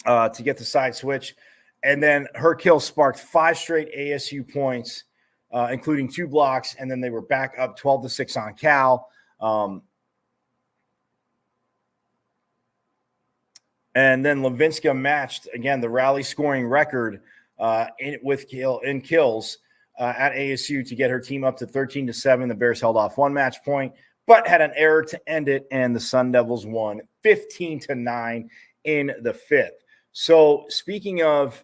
Speaker 1: to get the side switch. And then her kill sparked 5 straight ASU points, including 2 blocks, and then they were back up 12-6 on Cal. And then Levinska matched, again, the rally scoring record in kills at ASU to get her team up to 13-7. The Bears held off 1 match point, but had an error to end it, and the Sun Devils won 15-9 in the fifth. So speaking of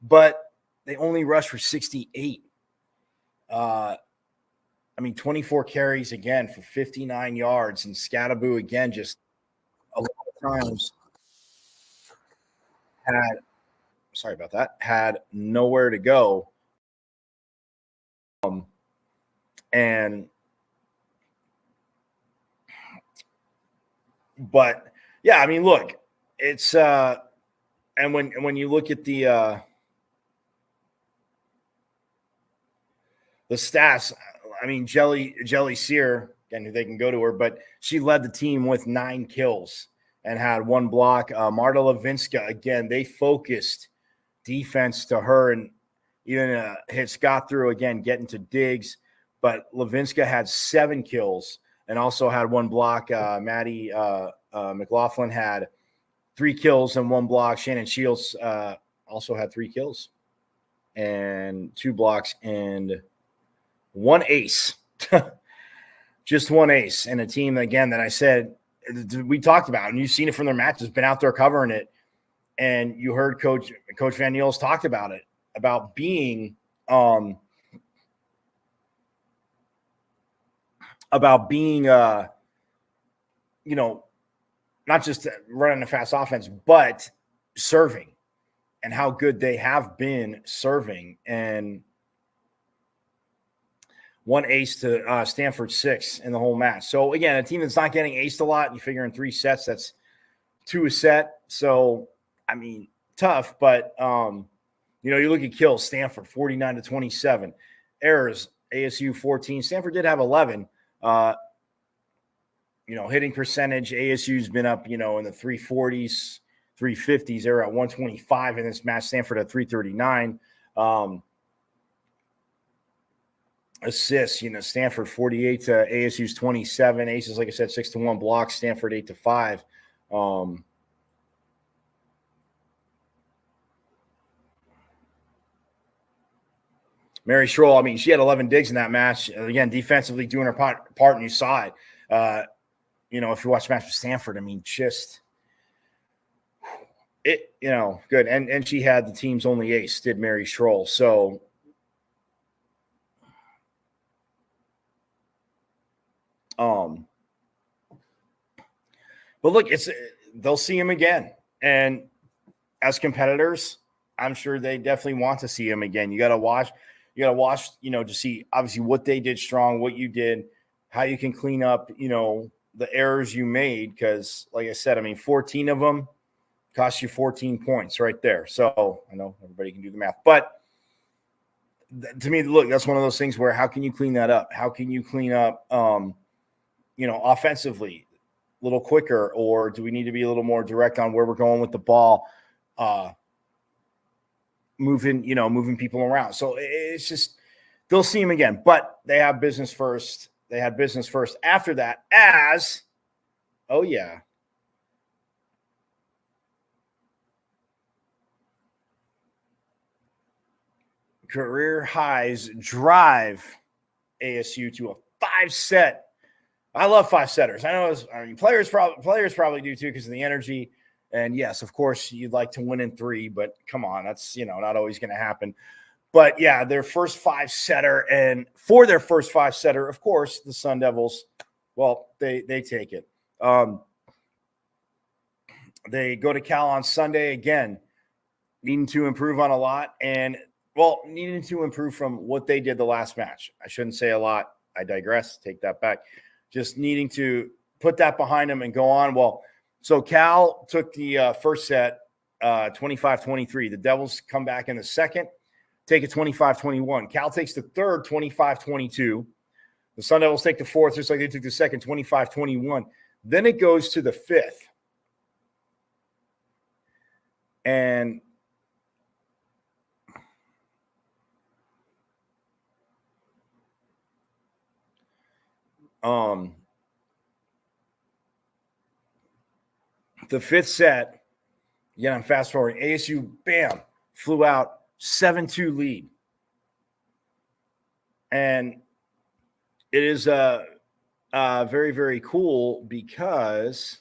Speaker 1: but they only rushed for 68. 24 carries again for 59 yards, and Scattaboo again just a lot of times had nowhere to go. But yeah, look, it's and when you look at the stats, Jelly Sear, again, they can go to her, but she led the team with 9 kills and had 1 block. Marta Levinska, again, they focused defense to her and even hit Scott through, again, getting to Diggs. But Levinska had 7 kills and also had 1 block. Maddie McLaughlin had 3 kills and 1 block. Shannon Shields also had 3 kills and 2 blocks and 1 ace. Just 1 ace. And a team, again, that I said we talked about, and you've seen it from their matches, been out there covering it. And you heard Coach Van Niels talked about it, about being not just running a fast offense, but serving and how good they have been serving. And 1 ace to Stanford 6 in the whole match. So again, a team that's not getting aced a lot, you figure in 3 sets, that's 2 a set. So, tough, but you look at kills, Stanford 49-27, errors, ASU 14. Stanford did have 11. Hitting percentage, ASU's been up, in the 340s, 350s. They're at 125 in this match. Stanford at 339. Assists, Stanford 48 to ASU's 27. Aces, like I said, 6-1 blocks. Stanford 8-5. Mary Schroll, she had 11 digs in that match. Again, defensively doing her part, and you saw it. If you watch the match with Stanford, good. And she had the team's only ace, did Mary Schroll. So, but look, they'll see him again. And as competitors, I'm sure they definitely want to see him again. You got to watch, to see obviously what they did strong, what you did, how you can clean up, the errors you made. Because like I said, 14 of them cost you 14 points right there. So I know everybody can do the math, but to me, look, that's one of those things where how can you clean that up? How can you clean up, offensively a little quicker, or do we need to be a little more direct on where we're going with the ball? Moving people around. So it's just, they'll see him again, but they have business first. They had business first after that career highs drive ASU to a 5-set. I love 5-setters. I know players probably do too because of the energy. And yes, of course, you'd like to win in 3, but come on, that's not always going to happen. But yeah, their first 5-setter, and for their first 5-setter, of course, the Sun Devils, well, they take it. They go to Cal on Sunday again, needing to improve on a lot, and needing to improve from what they did the last match. I shouldn't say a lot. I digress. Take that back. Just needing to put that behind them and go on. Well, so Cal took the first set, 25-23. The Devils come back in the second, take it 25-21. Cal takes the third, 25-22. The Sun Devils take the fourth, just like they took the second, 25-21. Then it goes to the fifth. And the fifth set, again, I'm fast forwarding. ASU, bam, flew out 7-2 lead. And it is very, very cool because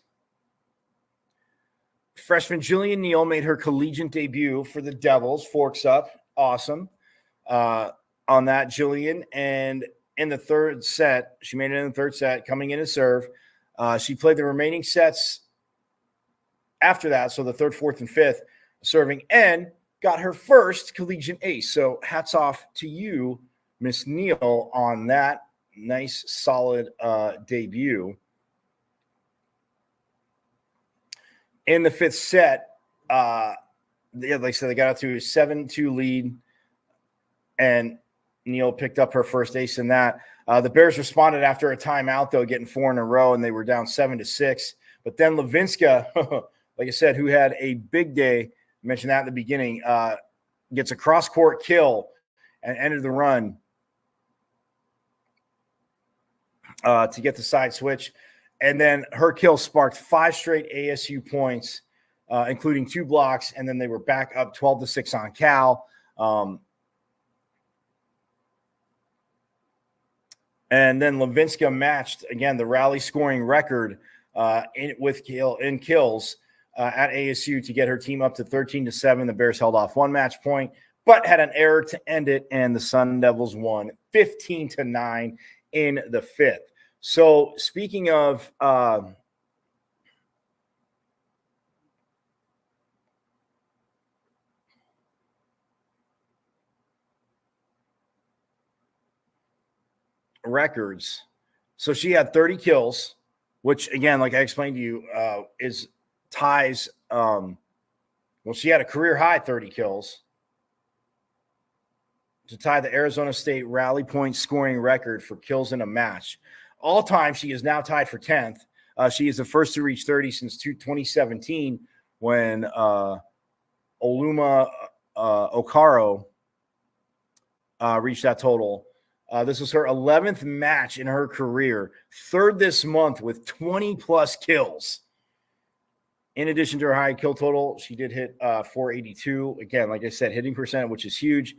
Speaker 1: Freshman Jillian Neal made her collegiate debut for the Devils. Forks up. Awesome. On that, Jillian. And in the third set, she made it in the third set, coming in to serve. She played the remaining sets after that, so the third, fourth, and fifth, serving, and got her first collegiate ace. So hats off to you, Miss Neal, on that nice, solid debut. In the fifth set, like I said, they got out to a 7-2 lead, and Neal picked up her first ace in that. The Bears responded after a timeout, though, getting 4 in a row, and they were down 7-6. But then Levinska, like I said, who had a big day, mentioned that in the beginning, gets a cross-court kill and ended the run to get the side switch. And then her kill sparked 5 straight ASU points, including 2 blocks, and then they were back up 12-6 on Cal. And then Levinska matched, again, the rally scoring record in kills at ASU to get her team up to 13-7. The Bears held off 1 match point, but had an error to end it, and the Sun Devils won 15-9 in the fifth. So speaking of records, so she had 30 kills, which, again, like I explained to you, is ties. She had a career high 30 kills to tie the Arizona State rally point scoring record for kills in a match. All time, she is now tied for 10th. She is the first to reach 30 since 2017 when Oluma Okaro reached that total. This was her 11th match in her career, third this month with 20-plus kills. In addition to her high kill total, she did hit 482. Again, like I said, hitting percent, which is huge.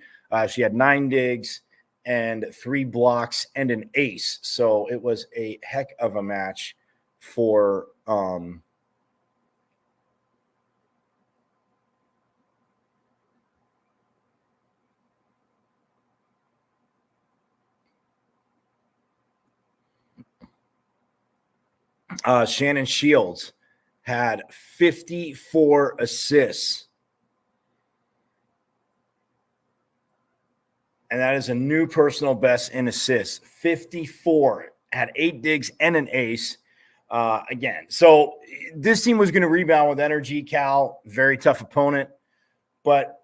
Speaker 1: She had 9 digs and 3 blocks and an ace. So it was a heck of a match for Shannon Shields. Had 54 assists. And that is a new personal best in assists. 54. Had 8 digs and an ace. Again, so this team was going to rebound with energy. Cal, very tough opponent. But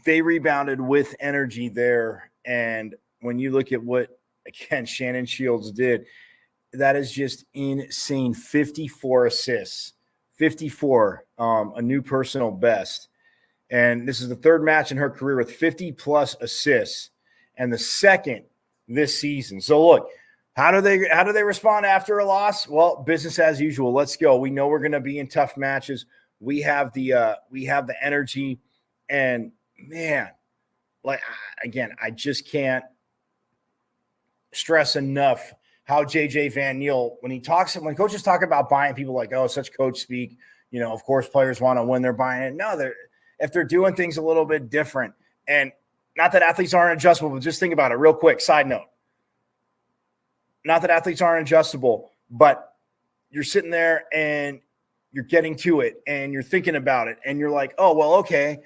Speaker 1: they rebounded with energy there. And when you look at what, again, Shannon Shields did, that is just insane. 54 assists. 54, a new personal best. And this is the third match in her career with 50-plus assists, and the second this season. So look, how do they respond after a loss? Well, business as usual. Let's go. We know we're going to be in tough matches. We have the energy, and man, like, again, I just can't stress enough how JJ Van Niel, when coaches talk about buying, people like, oh, such coach speak, of course players want to win, they're buying it. No, if they're doing things a little bit different, and not that athletes aren't adjustable, but just think about it real quick. Side note, not that athletes aren't adjustable, but you're sitting there and you're getting to it and you're thinking about it and you're like, oh, well, okay.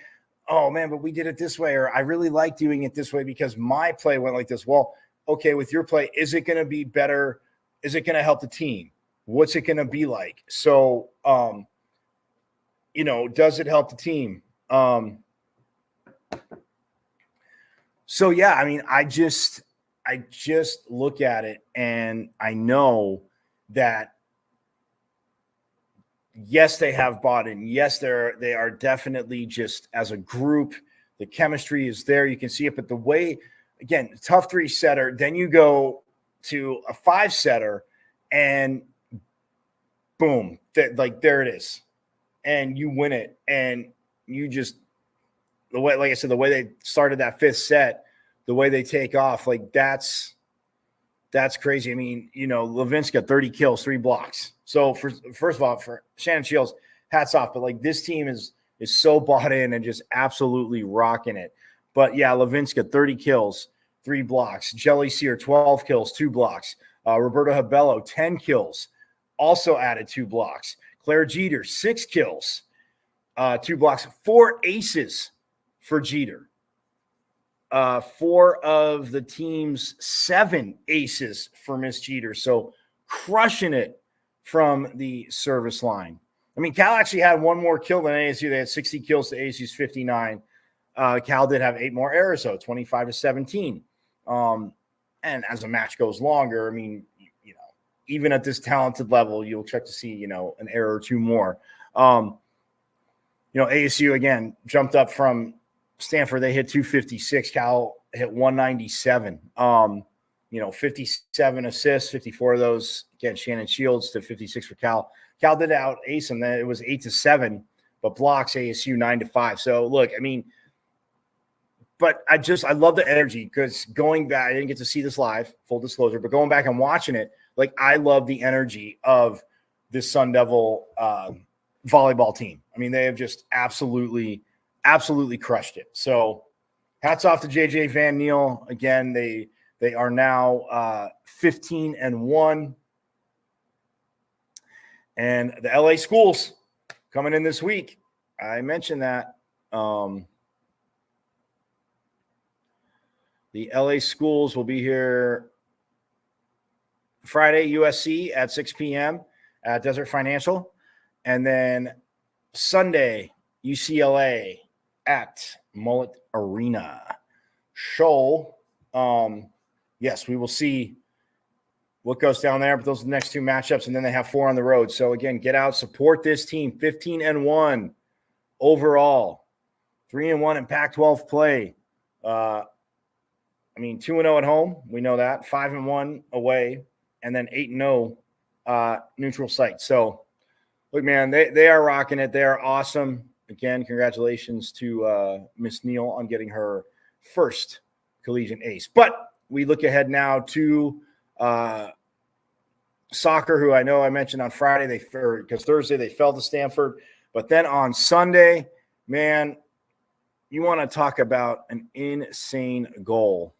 Speaker 1: Oh man, but we did it this way, or I really like doing it this way because my play went like this. Well, okay, with your play, is it going to be better? Is it going to help the team? What's it going to be like? So, does it help the team? So yeah, I mean, I just look at it and I know that yes, they have bought in. Yes, they are definitely, just as a group, the chemistry is there. You can see it, but the way, again, tough 3-setter, then you go to a 5-setter and boom, there it is. And you win it. And you just, the way, like I said, the way they started that 5th set, the way they take off, like that's crazy. I mean, Levinska, 30 kills, 3 blocks. So first of all, for Shannon Shields, hats off. But like this team is so bought in and just absolutely rocking it. But yeah, Levinska, 30 kills, 3 blocks. Jelly Sear, 12 kills, 2 blocks. Roberto Habello, 10 kills, also added 2 blocks. Claire Jeter, 6 kills, 2 blocks, 4 aces for Jeter. 4 of the team's 7 aces for Miss Jeter. So crushing it from the service line. I mean, Cal actually had 1 more kill than ASU. They had 60 kills to ASU's 59. Cal did have 8 more errors, though, 25-17. And as the match goes longer, I mean, you know, even at this talented level, you'll expect to see, you know, an error or 2 more. You know, ASU, again, jumped up from Stanford. They hit 256. Cal hit 197. You know, 57 assists, 54 of those, again, Shannon Shields to 56 for Cal. Cal did out ace them. Then it was 8-7, but blocks ASU 9-5. So look, I mean, but I love the energy because going back, I didn't get to see this live, full disclosure, but going back and watching it, like I love the energy of this Sun Devil volleyball team. I mean, they have just absolutely crushed it. So hats off to JJ Van Niel. Again, they are now 15-1. And the LA schools coming in this week. I mentioned that. The LA schools will be here Friday, USC at 6 p.m. at Desert Financial. And then Sunday, UCLA at Mullet Arena. So, yes, we will see what goes down there. But those are the next 2 matchups, and then they have 4 on the road. So, again, get out, support this team. 15-1 overall. 3-1 in Pac-12 play. I mean, 2-0 at home. We know that. 5-1 away, and then 8-0 neutral site. So, look, man, they are rocking it. They are awesome. Again, congratulations to Miss Neal on getting her first collegiate ace. But we look ahead now to soccer, who I know I mentioned on Friday, because Thursday they fell to Stanford. But then on Sunday, man, you want to talk about an insane goal.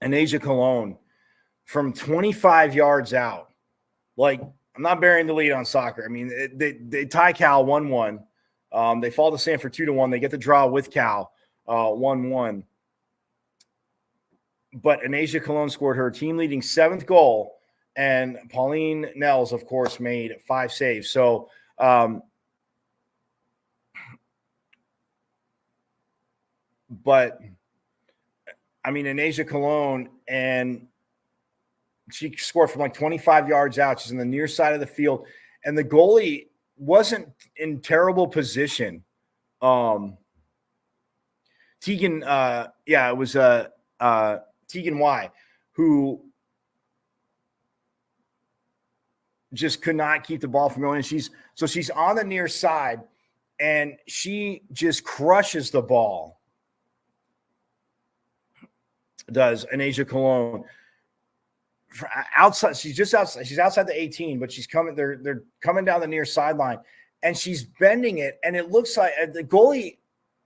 Speaker 1: Anasia Cologne from 25 yards out. Like, I'm not burying the lead on soccer. I mean, they tie Cal 1-1. They fall to Stanford 2-1. They get the draw with Cal 1-1. But Anasia Cologne scored her team-leading 7th goal, and Pauline Nels, of course, made 5 saves. So, but, I mean, Anasia Cologne, and she scored from like 25 yards out. She's in the near side of the field, and the goalie wasn't in terrible position. Tegan, it was Tegan Y, who just could not keep the ball from going. And she's on the near side, and she just crushes the ball. Does Anasia Cologne outside? She's just outside. She's outside the 18, but she's coming. They're coming down the near sideline, and she's bending it, and it looks like the goalie,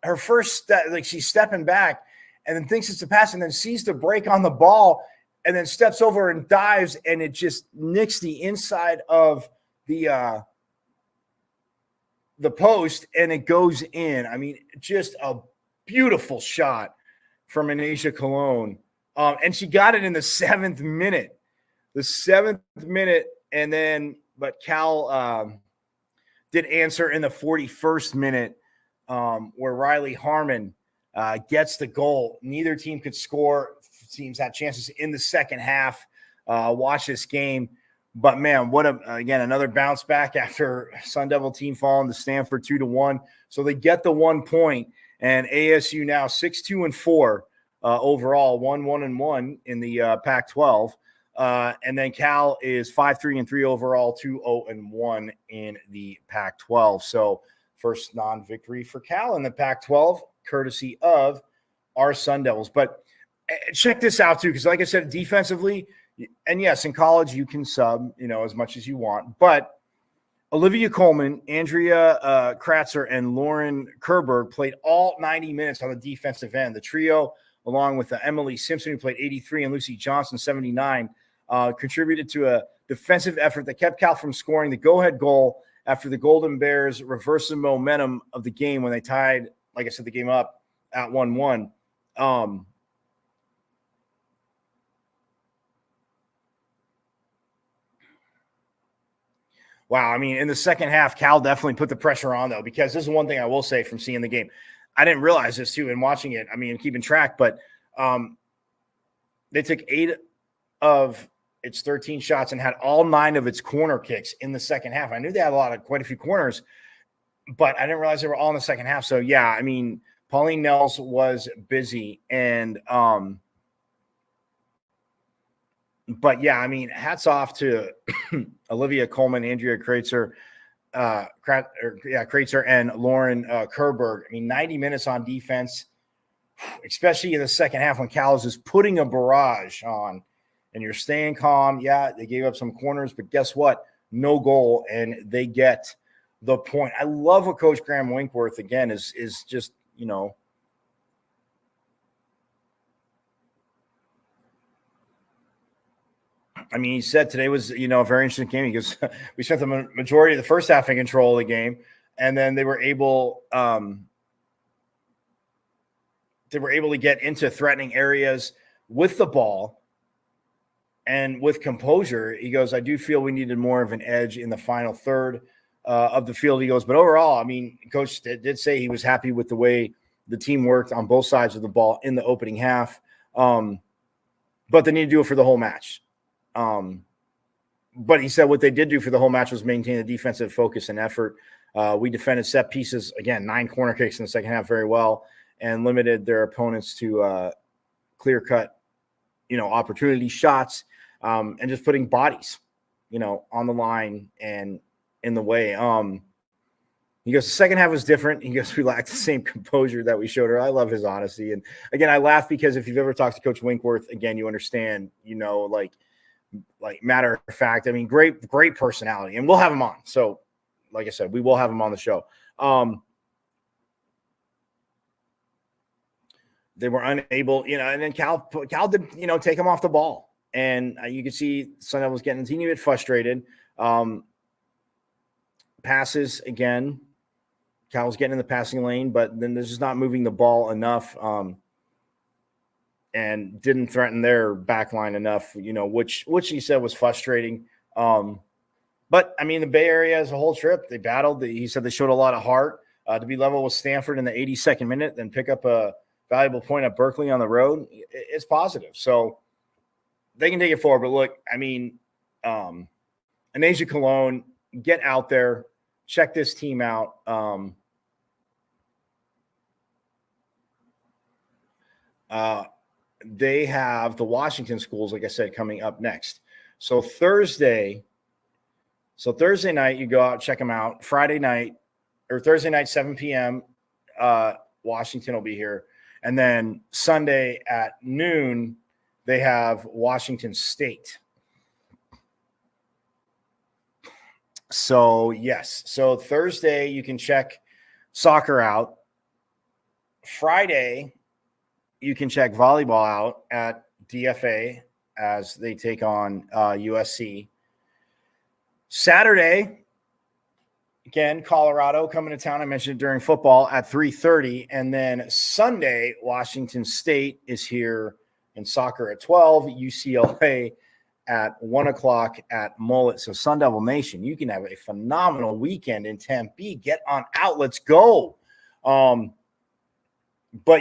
Speaker 1: her first step, like she's stepping back, and then thinks it's a pass, and then sees the break on the ball, and then steps over and dives, and it just nicks the inside of the post, and it goes in. I mean, just a beautiful shot from Anasia Cologne. And she got it in the 7th minute. The 7th minute, and then, but Cal did answer in the 41st minute, where Riley Harmon gets the goal. Neither team could score. Teams had chances in the second half. Watch this game. But, man, again, another bounce back after Sun Devil team falling to Stanford 2-1. So they get the 1 point. And ASU now 6-2-4 overall, 1-1-1 in the Pac-12. And then Cal is 5-3-3 overall, 2-0-1 in the Pac-12. So first non-victory for Cal in the Pac-12, courtesy of our Sun Devils. But check this out too, because like I said, defensively, and yes, in college you can sub, as much as you want, but Olivia Coleman, Andrea Kratzer, and Lauren Kerberg played all 90 minutes on the defensive end. The trio, along with Emily Simpson, who played 83, and Lucy Johnson, 79, contributed to a defensive effort that kept Cal from scoring the go-ahead goal after the Golden Bears reversed the momentum of the game when they tied, like I said, the game up at 1-1. Wow. I mean, in the second half, Cal definitely put the pressure on, though, because this is one thing I will say from seeing the game. I didn't realize this, too, in watching it. I mean, keeping track, but they took 8 of its 13 shots and had all 9 of its corner kicks in the second half. I knew they had quite a few corners, but I didn't realize they were all in the second half. So, yeah, I mean, Pauline Nels was busy. And but yeah, I mean, hats off to Olivia Coleman, Andrea Kratzer, Kratzer, and Lauren Kerberg. I mean, 90 minutes on defense, especially in the second half when Cal is just putting a barrage on, and you're staying calm. Yeah, they gave up some corners, but guess what? No goal, and they get the point. I love what Coach Graham Winkworth again is just, you know. I mean, he said today was, a very interesting game. He goes, we spent the majority of the first half in control of the game, and then they were able to get into threatening areas with the ball and with composure. He goes, I do feel we needed more of an edge in the final third of the field. He goes, but overall, I mean, Coach did say he was happy with the way the team worked on both sides of the ball in the opening half, but they need to do it for the whole match. But he said what they did do for the whole match was maintain the defensive focus and effort. We defended set pieces, again, 9 corner kicks in the second half very well, and limited their opponents to clear-cut, opportunity shots, and just putting bodies, on the line and in the way. He goes, the second half was different. He goes, we lacked the same composure that we showed her. I love his honesty. And again, I laugh because if you've ever talked to Coach Winkworth, again, you understand, like matter of fact, I mean, great personality, and we'll have him on. So like I said, we will have him on the show. They were unable, and then Cal did, take him off the ball, and you could see Sun was getting a teeny bit frustrated. Passes again, Cal was getting in the passing lane, but then they're just not moving the ball enough. And didn't threaten their back line enough, which he said was frustrating. But, I mean, the Bay Area as a whole trip, they battled. He said they showed a lot of heart to be level with Stanford in the 82nd minute, then pick up a valuable point at Berkeley on the road. It's positive. So they can take it forward. But, look, I mean, Anasia Cologne, get out there, check this team out. They have the Washington schools, like I said, coming up next. So Thursday night, you go out, check them out. Thursday night, 7 p.m., Washington will be here. And then Sunday at noon, they have Washington State. So, yes. So Thursday, you can check soccer out. Friday, you can check volleyball out at DFA as they take on USC. Saturday, again, Colorado coming to town. I mentioned it during football at 3:30. And then Sunday, Washington State is here in soccer at 12. UCLA at 1 o'clock at Mullet. So Sun Devil Nation, you can have a phenomenal weekend in Tempe. Get on out. Let's go. But,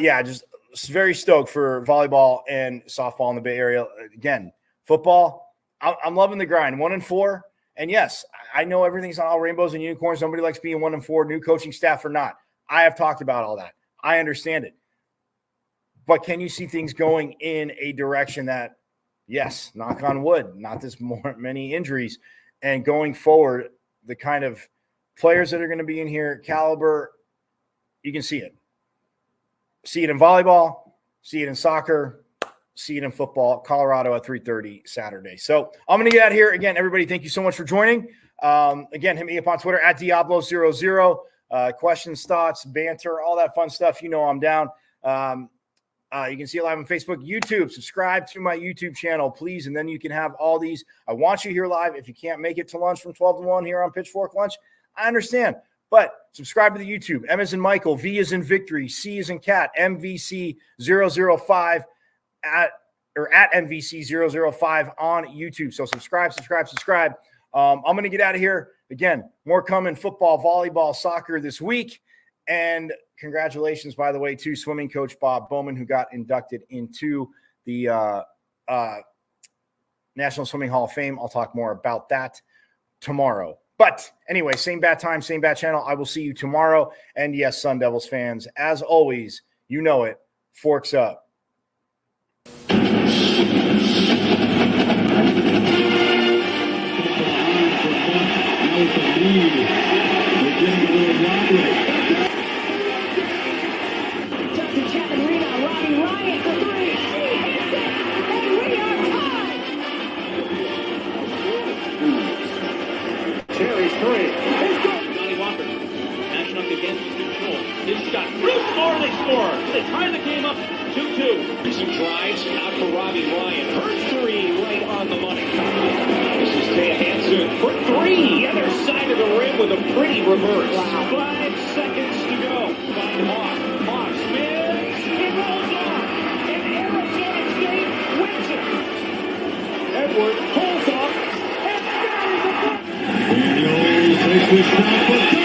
Speaker 1: yeah, just – very stoked for volleyball and softball in the Bay Area. Again, football, I'm loving the grind. 1-4. And yes, I know everything's on all rainbows and unicorns. Nobody likes being 1-4, new coaching staff or not. I have talked about all that. I understand it. But can you see things going in a direction that, yes, knock on wood, not this many injuries, and going forward, the kind of players that are going to be in here, caliber, you can see it. See it in volleyball, see it in soccer, see it in football. Colorado at 3:30 Saturday. So I'm going to get out of here. Again, everybody, thank you so much for joining. Again, hit me up on Twitter at Diablo00. Questions, thoughts, banter, all that fun stuff. You know I'm down. You can see it live on Facebook, YouTube. Subscribe to my YouTube channel, please, and then you can have all these. I want you here live. If you can't make it to lunch from 12 to 1 here on Pitchfork Lunch, I understand. But subscribe to the YouTube. M as in Michael, V as in Victory, C as in Cat, MVC005 at MVC005 on YouTube. So subscribe. I'm going to get out of here. Again, more coming, football, volleyball, soccer this week. And congratulations, by the way, to swimming coach Bob Bowman, who got inducted into the National Swimming Hall of Fame. I'll talk more about that tomorrow. But anyway, same bat time, same bat channel. I will see you tomorrow. And yes, Sun Devils fans, as always, you know it, forks up.
Speaker 2: They tie the game up 2-2. Some drives out for Robbie Ryan. Her three right on the money. This is Taya Hansen for three. Other side of the rim with a pretty reverse. Wow. 5 seconds to go. By Hawk. Hawk spins. It rolls on. And Arizona State wins it. Edwards pulls off. And buries the front. Daniels takes the shot for